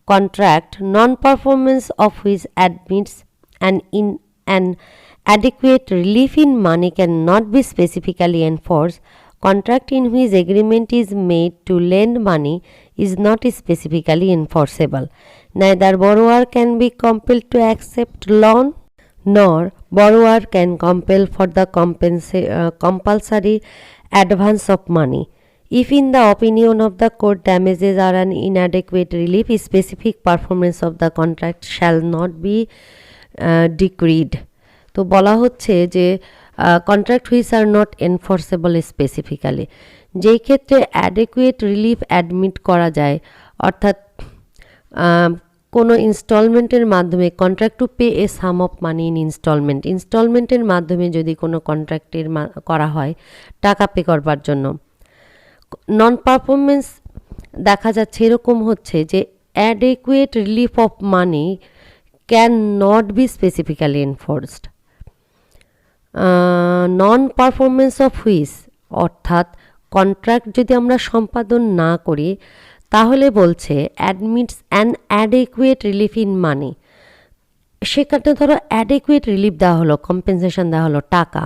contract non-performance of which admits an adequate relief in money cannot be specifically enforced, contract in which agreement is made to lend money is not specifically enforceable. Neither borrower can be compelled to accept loan nor borrower can compel for the compulsory advance of money. If in the opinion of the court damages are an inadequate relief, specific performance of the contract shall not be decreed. তো বলা হচ্ছে যে contract which are not enforceable specifically যেই ক্ষেত্রে অ্যাডেকুয়েট রিলিফ অ্যাডমিট করা যায় অর্থাৎ কোনো ইনস্টলমেন্টের মাধ্যমে contract to pay a sum of money in ইনস্টলমেন্টের মাধ্যমে যদি কোনো কন্ট্রাক্টের করা হয় টাকা পে করবার জন্য নন পারফরমেন্স দেখা যাচ্ছে এরকম হচ্ছে যে adequate relief of money can not be specifically enforced. Non performance of which অর্থাৎ কন্ট্রাক্ট যদি আমরা সম্পাদন না করি তাহলে বলছে admits an adequate relief in money, সেখানে ধরো অ্যাডেকুয়েট রিলিফ দেওয়া হলো কম্পেনসেশন দেওয়া হলো টাকা,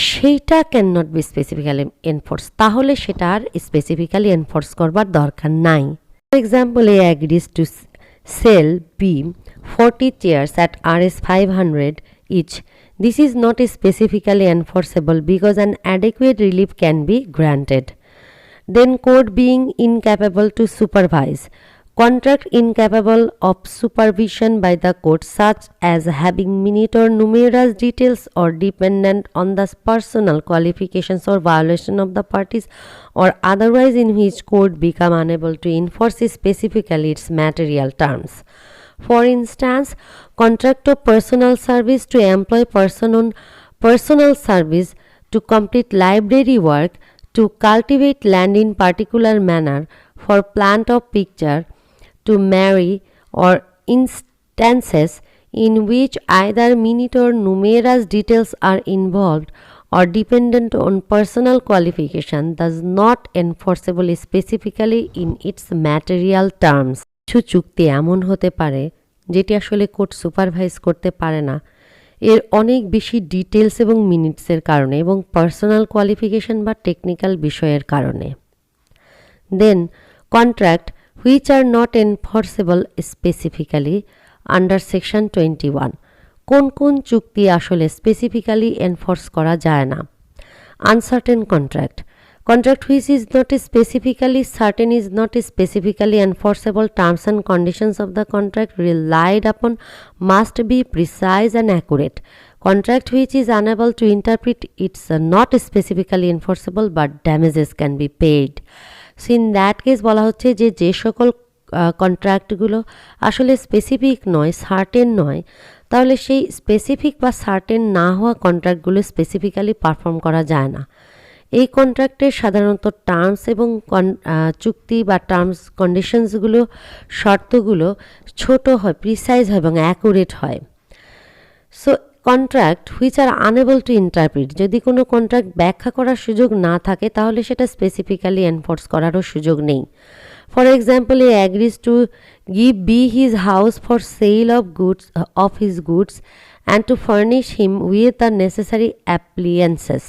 সেইটা can not be specifically enforce, তাহলে সেটা আর স্পেসিফিক্যালি এনফোর্স করবার দরকার নাই। For example A agrees to sell B 40 chairs at Rs 500 each. This is not specifically enforceable because an adequate relief can be granted. Then court being incapable to supervise, contract incapable of supervision by the court such as having minute or numerous details or dependent on the personal qualifications or violation of the parties or otherwise in which court become unable to enforce specifically its material terms. For instance, contract of personal service to employ personal service to complete library work, to cultivate land in particular manner, for plant of picture, to marry, or instances in which either minute or numerous details are involved or dependent on personal qualification does not enforceable specifically in its material terms. কিছু চুক্তি এমন হতে পারে যেটি আসলে কোর্ট সুপারভাইজ করতে পারে না এর অনেক বেশি ডিটেলস এবং মিনিটসের কারণে এবং পার্সোনাল কোয়ালিফিকেশন বা টেকনিক্যাল বিষয়ের কারণে। Then contract which are not enforceable specifically under section 21। কোন কোন চুক্তি আসলে স্পেসিফিক্যালি এনফোর্স করা যায় না? Uncertain contract, contract which is not specifically certain is not specifically enforceable. Terms and conditions of the contract relied upon must be precise and accurate. Contract which is unable to interpret it's not specifically enforceable but damages can be paid. So in that case বলা হচ্ছে যে সকল কন্ট্রাক্টগুলো আসলে স্পেসিফিক নয়, সার্টেন নয়, তাহলে সেই স্পেসিফিক বা সার্টেন না হওয়া কন্ট্রাক্টগুলো স্পেসিফিক্যালি পারফর্ম করা যায় না। এই কন্ট্রাক্টের সাধারণত টার্মস এবং চুক্তি বা টার্মস কন্ডিশনসগুলো শর্তগুলো ছোট হয়, প্রিসাইজ হয় এবং অ্যাকুরেট হয়। So contract which are unable to interpret, যদি কোনো কন্ট্রাক্ট ব্যাখ্যা করার সুযোগ না থাকে তাহলে সেটা স্পেসিফিক্যালি এনফোর্স করারও সুযোগ নেই। For example, he agrees to give B his house for sale of his goods and to furnish him with the necessary appliances.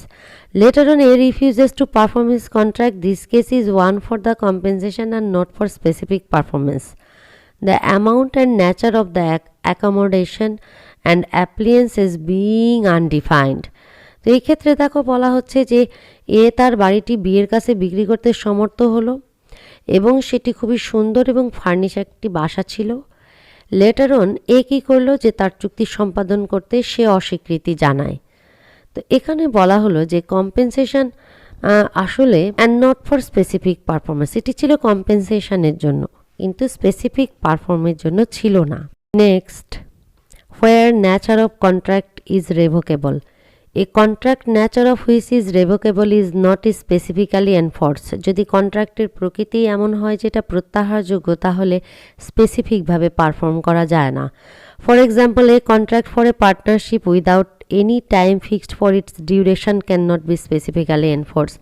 Later on, A refuses to perform his contract. This case is one for the compensation and not for specific performance. The amount and nature of the accommodation and appliances being undefined. তো এই ক্ষেত্রে দেখো বলা হচ্ছে যে এ তার বাড়িটি বিয়ের কাছে বিক্রি করতে সমর্থ হলো এবং সেটি খুবই সুন্দর এবং ফার্নিশ একটি বাসা ছিল। লেটার অন এ কী করলো যে তার চুক্তি সম্পাদন করতে সে অস্বীকৃতি জানায়। তো এখানে বলা হলো যে কম্পেনসেশন আসলে and not for specific performance, এটি ছিল কম্পেনসেশনের জন্য কিন্তু স্পেসিফিক পারফর্মের জন্য ছিল না। Next, where nature of contract is revocable, a contract nature of which is revocable is not specifically enforce. যদি কন্ট্রাক্টের প্রকৃতি এমন হয় যেটা প্রত্যাহারযোগ্য তাহলে স্পেসিফিকভাবে পারফর্ম করা যায় না। For example, a contract for a partnership without any time fixed for its duration can not be specifically enforce.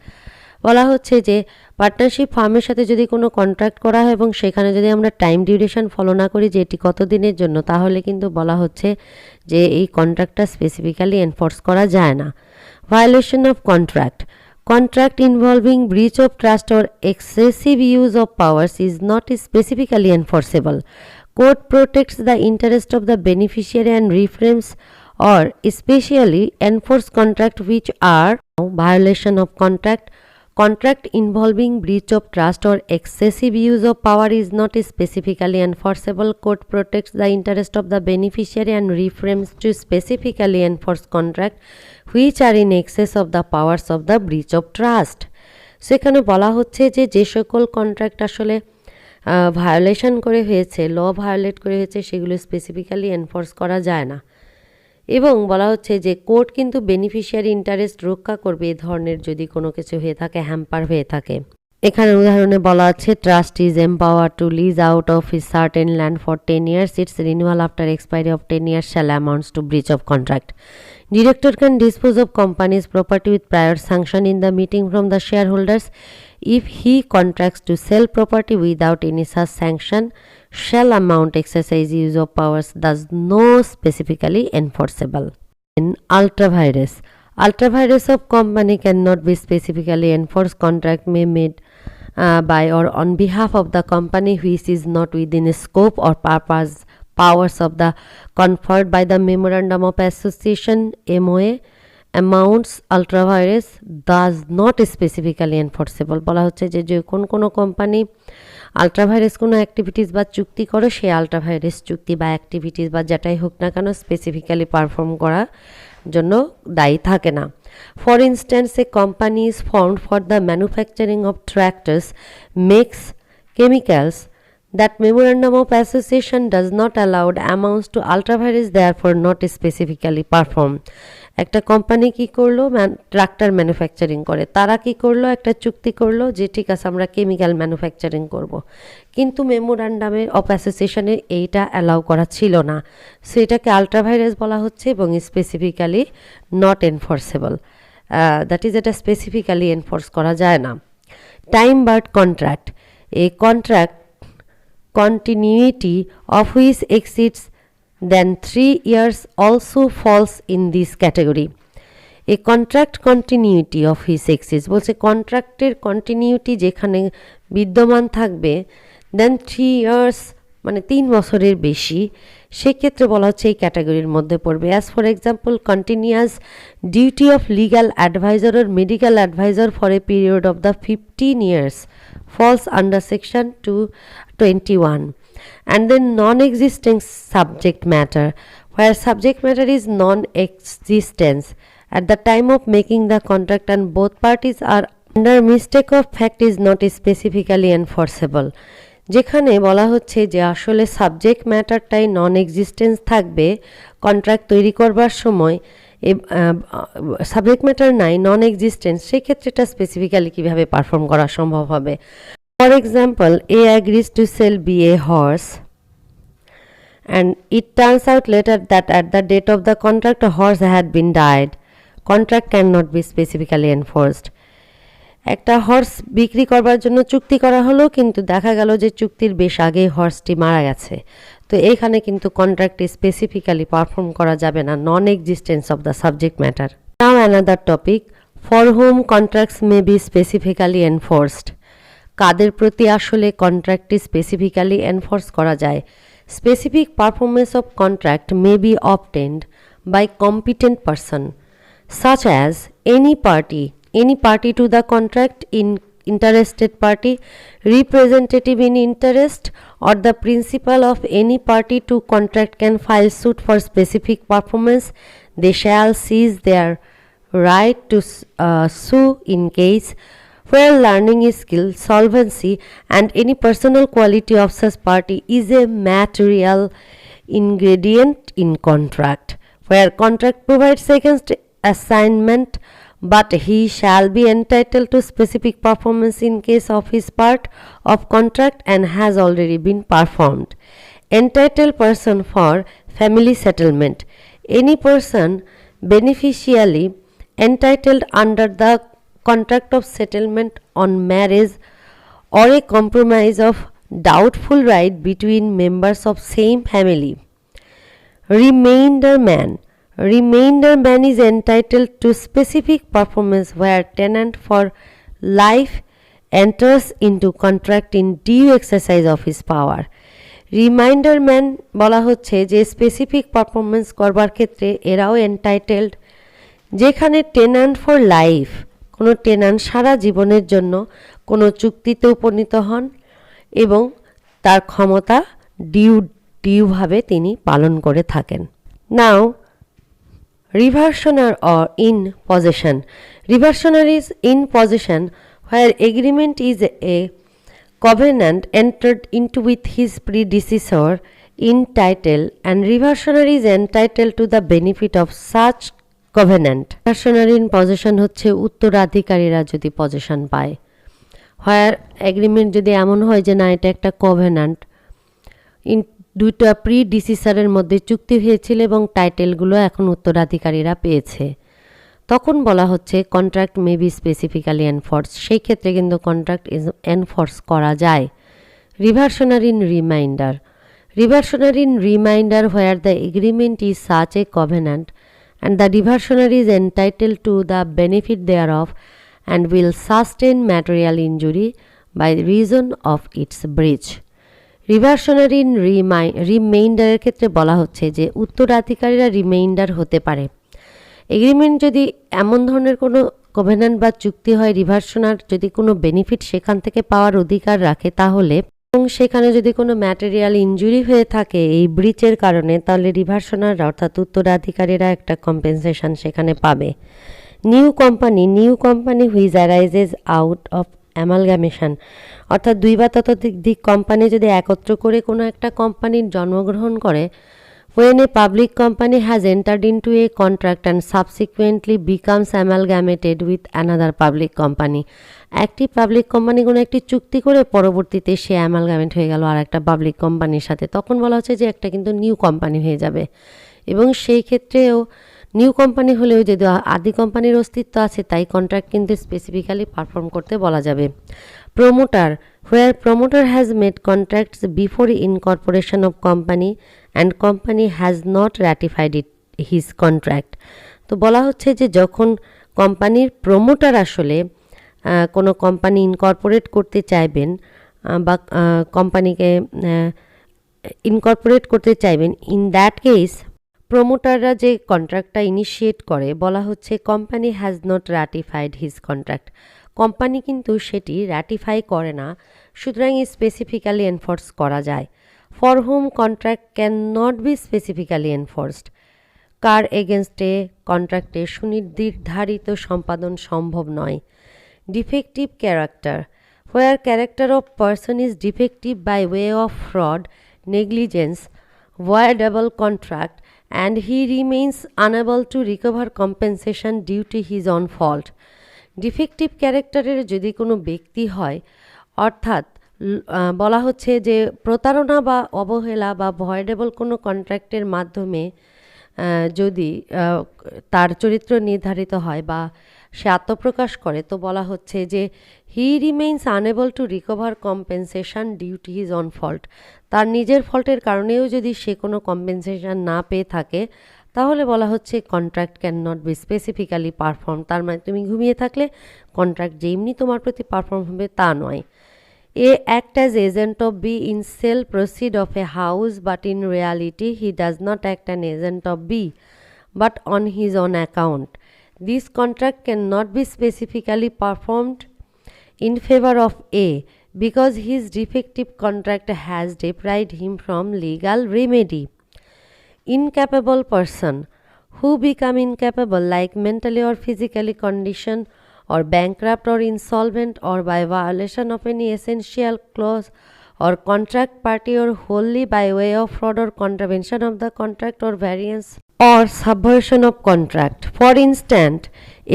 বলা হচ্ছে যে পার্টনারশিপ ফার্মের সাথে যদি কোনো কন্ট্রাক্ট করা হয় এবং সেখানে যদি আমরা টাইম ডিউরেশন ফলো না করি যে এটি কত দিনের জন্য, তাহলে কিন্তু বলা হচ্ছে যে এই কন্ট্রাক্টটা স্পেসিফিক্যালি এনফোর্স করা যায় না। Violation of contract, contract involving breach of trust or excessive use of powers is not specifically enforceable. Court protects the interest of the beneficiary and reframes or especially enforce contract which are violation of contract. Contract involving breach of trust or excessive use of power is not specifically enforceable. Court protects the interest of the beneficiary and reframes to specifically enforce contract which are in excess of the powers of the breach of trust. সেখানে বলা হচ্ছে যে সকল কন্ট্রাক্ট আসলে ভায়োলেশন করে হয়েছে, ল ভায়োলেট করে হয়েছে, সেগুলো স্পেসিফিক্যালি এনফোর্স করা যায় না। এবং বলা হচ্ছে যে কোর্ট কিন্তু বেনিফিশিয়ারি ইন্টারেস্ট রক্ষা করবে এ ধরনের যদি কোনো কিছু হয়ে থাকে, হ্যাম্পার হয়ে থাকে। এখানে উদাহরণে বলা আছে trust is empower to lease out of his certain land for 10 years. Its renewal after expiry of 10 years shall amounts to breach of contract. Director can dispose of company's property with prior sanction in the meeting from the shareholders. If he contracts to sell property without any such sanction, shall amount exercise use of powers thus no specifically enforceable. In ultra vires of company cannot be specifically enforced. Contract may made by or on behalf of the company which is not within scope or powers of the conferred by the memorandum of association MOA amounts ultra vires does not specifically enforceable. বলা হচ্ছে যে কোনো কোম্পানি আলট্রাভাইরাস কোনো অ্যাক্টিভিটিস বা চুক্তি করো, সেই আলট্রাভাইরাস চুক্তি বা অ্যাক্টিভিটিস বা যেটাই হোক না কেন স্পেসিফিক্যালি পারফর্ম করার জন্য দায়ী থাকে না। For instance, a company is formed for the manufacturing of tractors, makes chemicals, that memorandum of association does not allow amounts to ultravirus, therefore not specifically performed. একটা কোম্পানি কি করলো, ট্রাক্টর ম্যানুফ্যাকচারিং করে, তারা কি করলো, একটা চুক্তি করলো যে ঠিক আছে আমরা কেমিক্যাল ম্যানুফ্যাকচারিং করব, কিন্তু মেমোরান্ডামে অফ অ্যাসোসিয়েশনে এইটা অ্যালাউ করা ছিল না, সেটাকে আলট্রাভাইরাস বলা হচ্ছে এবং specifically not enforceable. That is এটা স্পেসিফিক্যালি এনফোর্স করা যায় না। Time bird contract, A contract continuity of which exceeds than 3 years also falls in this category. A contract continuity of which exceeds বলছে কন্ট্রাক্টের কন্টিনিউটি যেখানে বিদ্যমান থাকবে দেন 3 ইয়ার্স মানে 3 বছরের বেশি, সেক্ষেত্রে বলা হচ্ছে এই ক্যাটাগরির মধ্যে পড়বে। As for example continuous duty of legal adviser or medical adviser for a period of the 15 years falls under section 221. And then non-existing subject matter, where subject matter is non-existence at the time of making the contract and both parties are under mistake of fact is not specifically enforceable. যেখানে বলা হচ্ছে যে আসলে সাবজেক্ট ম্যাটারটাই নন এক্সিস্টেন্স থাকবে কন্ট্রাক্ট তৈরি করবার সময়, সাবজেক্ট ম্যাটার নাই নন এক্সিস্টেন্স, সেক্ষেত্রে এটা স্পেসিফিক্যালি কীভাবে পারফর্ম করা সম্ভব হবে। For example, A agrees to sell B a horse and it turns out later that at the date of the contract a horse had been died. Contract cannot be specifically enforced. একটা হর্স বিক্রি করবার জন্য চুক্তি করা হলো, কিন্তু দেখা গেল যে চুক্তির বেশ আগেই হর্সটি মারা গেছে, তো এইখানে কিন্তু কন্ট্রাক্টটি স্পেসিফিক্যালি পারফর্ম করা যাবে না, non existence of the subject matter. Now another topic, for whom contracts may be specifically enforced. কাদের প্রতি আসলে কন্ট্রাক্টটি স্পেসিফিক্যালি এনফোর্স করা যায়? Specific performance of contract may be obtained by competent person, such as any party to the contract, interested party, representative in interest, or the principal of any party to contract can file suit for specific performance. They shall seize their right to sue in case where learning skill, solvency, and any personal quality of such party is a material ingredient in contract, where contract provides against assignment, but he shall be entitled to specific performance in case of his part of contract and has already been performed. Entitled person for family settlement, any person beneficially entitled under the contract of settlement on marriage or a compromise of doubtful right between members of same family. Remainder man is entitled to specific performance where tenant for life enters into contract in due exercise of his power. Reminder man বলা হচ্ছে যে স্পেসিফিক পারফরমেন্স করবার ক্ষেত্রে এরাও এন্টাইটেলড, যেখানে টেন্যান্ট ফর লাইফ, কোনো টেন্যান্ট সারা জীবনের জন্য কোনো চুক্তিতে উপনীত হন এবং তার ক্ষমতা ডিউভাবে তিনি পালন করে থাকেন। Now reversioner or in possession, reversioner is in possession where agreement is a covenant entered into with his predecessor in title and reversionary is entitled to the benefit of such covenant. Reversionary in possession হচ্ছে উত্তরাধিকারীরা যদি পজেশন পায়, where agreement যদি এমন হয় যে না এটা একটা covenant, দুইটা প্রিডিসিসরের মধ্যে চুক্তি হয়েছিল এবং টাইটেলগুলো এখন উত্তরাধিকারীরা পেয়েছে, তখন বলা হচ্ছে contract may be specifically enforce, সেই ক্ষেত্রে কিন্তু কন্ট্রাক্ট এনফোর্স করা যায়। Reversionary in remainder, reversionary in remainder where the agreement is such a covenant and the reversionary is entitled to the benefit thereof and will sustain material injury by reason of its breach. Reversionary in রিমাইন্ডারের ক্ষেত্রে বলা হচ্ছে যে উত্তরাধিকারীরা রিমাইন্ডার হতে পারে। এগ্রিমেন্ট যদি এমন ধরনের কোনো কভেন্যান্ট বা চুক্তি হয়, রিভার্সনার যদি কোনো বেনিফিট সেখান থেকে পাওয়ার অধিকার রাখে তাহলে, এবং সেখানে যদি কোনো ম্যাটেরিয়াল ইনজুরি হয়ে থাকে এই ব্রিচের কারণে, তাহলে রিভার্সনার অর্থাৎ উত্তরাধিকারীরা একটা কম্পেনসেশন সেখানে পাবে। New company which arises out of amalgamation, অর্থাৎ দুই বা ততোধিক কোম্পানি যদি একত্র করে কোনো একটা কোম্পানির জন্মগ্রহণ করে, when a public company has entered into a contract and subsequently becomes amalgamated with another public company, একটি পাবলিক কোম্পানি কোনো একটি চুক্তি করে পরবর্তীতে সে অ্যামালগামেট হয়ে গেল আর একটা পাবলিক কোম্পানির সাথে, তখন বলা হচ্ছে যে একটা কিন্তু নিউ কোম্পানি হয়ে যাবে এবং সেই ক্ষেত্রেও নিউ কোম্পানি হলেও যদি আদি কোম্পানির অস্তিত্ব আছে তাই কন্ট্রাক্ট কিন্তু স্পেসিফিক্যালি পারফর্ম করতে বলা যাবে। Promoter, where promoter has made contracts before incorporation of company and company has not ratified his contract। তো বলা হচ্ছে যে যখন কোম্পানির প্রমোটার আসলে কোনো কোম্পানি ইনকর্পোরেট করতে চাইবেন বা কোম্পানিকে ইনকর্পোরেট করতে চাইবেন, ইন দ্যাট কেস প্রমোটাররা যে কন্ট্রাক্টটা ইনিশিয়েট করে বলা হচ্ছে company has not ratified his contract, company কিন্তু সেটি রাটিফাই করে না, সুতরাং স্পেসিফিক্যালি এনফোর্স করা যায়। For whom contract can not be specifically enforced, কার এগেনস্টে কন্ট্রাক্টে সুনির্ধারিত সম্পাদন সম্ভব নয়। Defective character, where character of person is defective by way of fraud, negligence, voidable contract and he remains unable to recover compensation due to his own fault। Defective ক্যারেক্টারের যদি কোনো ব্যক্তি হয়, অর্থাৎ বলা হচ্ছে যে প্রতারণা বা অবহেলা বা ভয়েডেবল কোনো কন্ট্রাক্টের মাধ্যমে যদি তার চরিত্র নির্ধারিত হয় বা সে আত্মপ্রকাশ করে, তো বলা হচ্ছে যে he remains unable to recover compensation due to his own fault, তার নিজের ফল্টের কারণেও যদি সে কোনো কম্পেনসেশন না পেয়ে থাকে তাহলে বলা হচ্ছে contract can not be specifically perform. তার মানে তুমি ঘুমিয়ে থাকলে কন্ট্রাক্ট যেমনি তোমার প্রতি পারফর্ম হবে তা নয়। A act as agent of B in sale proceed of a house, but in reality he does not act an agent of B but on his own account. This contract cannot be specifically performed in favor of A because his defective contract has deprived him from legal remedy। Incapable person, who become incapable like mentally or physically conditioned or bankrupt or insolvent or by violation of any essential clause or contract party or wholly by way of fraud or contravention of the contract or variance or subversion of contract। For instance,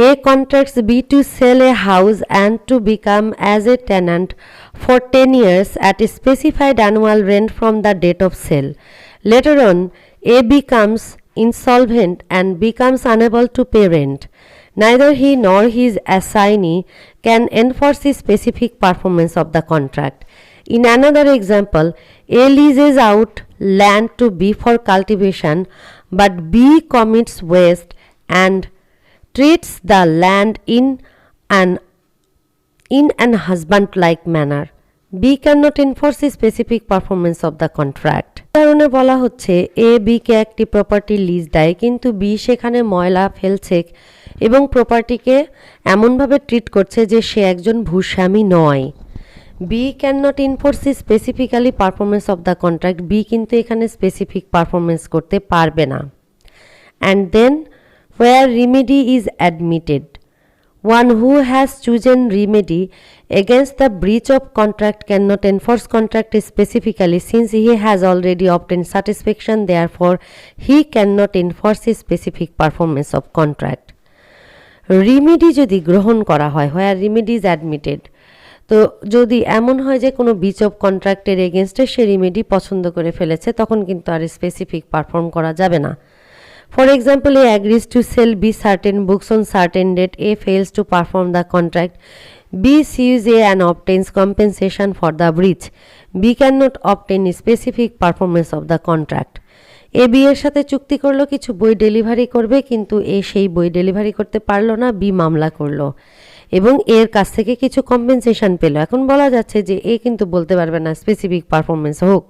A contracts B to sell a house and to become as a tenant for 10 years at a specified annual rent from the date of sale. Later on, A becomes insolvent and becomes unable to pay rent. Neither he nor his assignee can enforce the specific performance of the contract। In another example, A leases out land to B for cultivation, but B commits waste and treats the land in an husband-like manner। B cannot enforce the specific performance of the contract। কারণে বলা হচ্ছে A B কে একটি প্রপার্টি লিজ দেয়, কিন্তু B সেখানে ময়লা ফেলছে এবং প্রপার্টিকে এমনভাবে ট্রিট করছে যে সে একজন ভূস্বামী নয়। B cannot enforce the specifically performance of the contract, B কিন্তু এখানে স্পেসিফিক পারফরমেন্স করতে পারবে না। And then where remedy is admitted, one who has chosen remedy against the breach of contract cannot enforce contract specifically since he has already obtained satisfaction, therefore he cannot enforce a specific performance of contract। Remedy যদি গ্রহণ করা হয়, where remedy is admitted, তো যদি এমন হয় যে কোনো ব্রিচ অফ কন্ট্রাক্টের এগেনস্টে সে রিমেডি পছন্দ করে ফেলেছে, তখন কিন্তু আর স্পেসিফিক পারফর্ম করা যাবে না। For example, A agrees to sell B certain books on certain date, A fails to perform the contract, B sues A and obtains compensation for the breach, B cannot obtain a specific performance of the contract। A B এর সাথে চুক্তি করলো কিছু বই ডেলিভারি করবে, কিন্তু এ সেই বই ডেলিভারি করতে পারলো না, বি মামলা করলো এবং এর কাছ থেকে কিছু কম্পেনসেশন পেল। এখন বলা যাচ্ছে যে এ কিন্তু বলতে পারবে না স্পেসিফিক পারফরমেন্স হোক।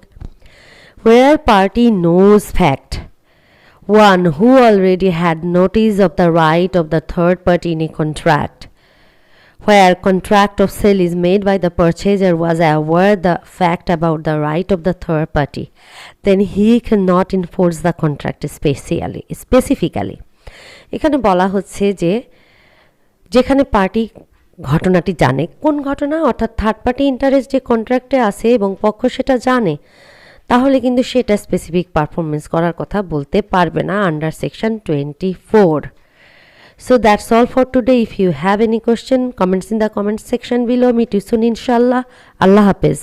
where party knows fact, one who already had notice of the right of the third party in a contract, where contract of sale is made by the purchaser was aware the fact about the right of the third party, then he cannot enforce the contract specifically। এখানে বলা হচ্ছে যে যেখানে পার্টি ঘটনাটি জানে, কোন ঘটনা, অর্থাৎ থার্ড পার্টি ইন্টারেস্ট যে কন্ট্রাক্টে আছে এবং পক্ষ সেটা জানে, তাহলে কিন্তু সেটা স্পেসিফিক পারফরমেন্স করার কথা বলতে পারবে না under section 24। So that's all for today. If you have any question, comments in the comment section below. Meet you soon inshallah. Allah Hafiz.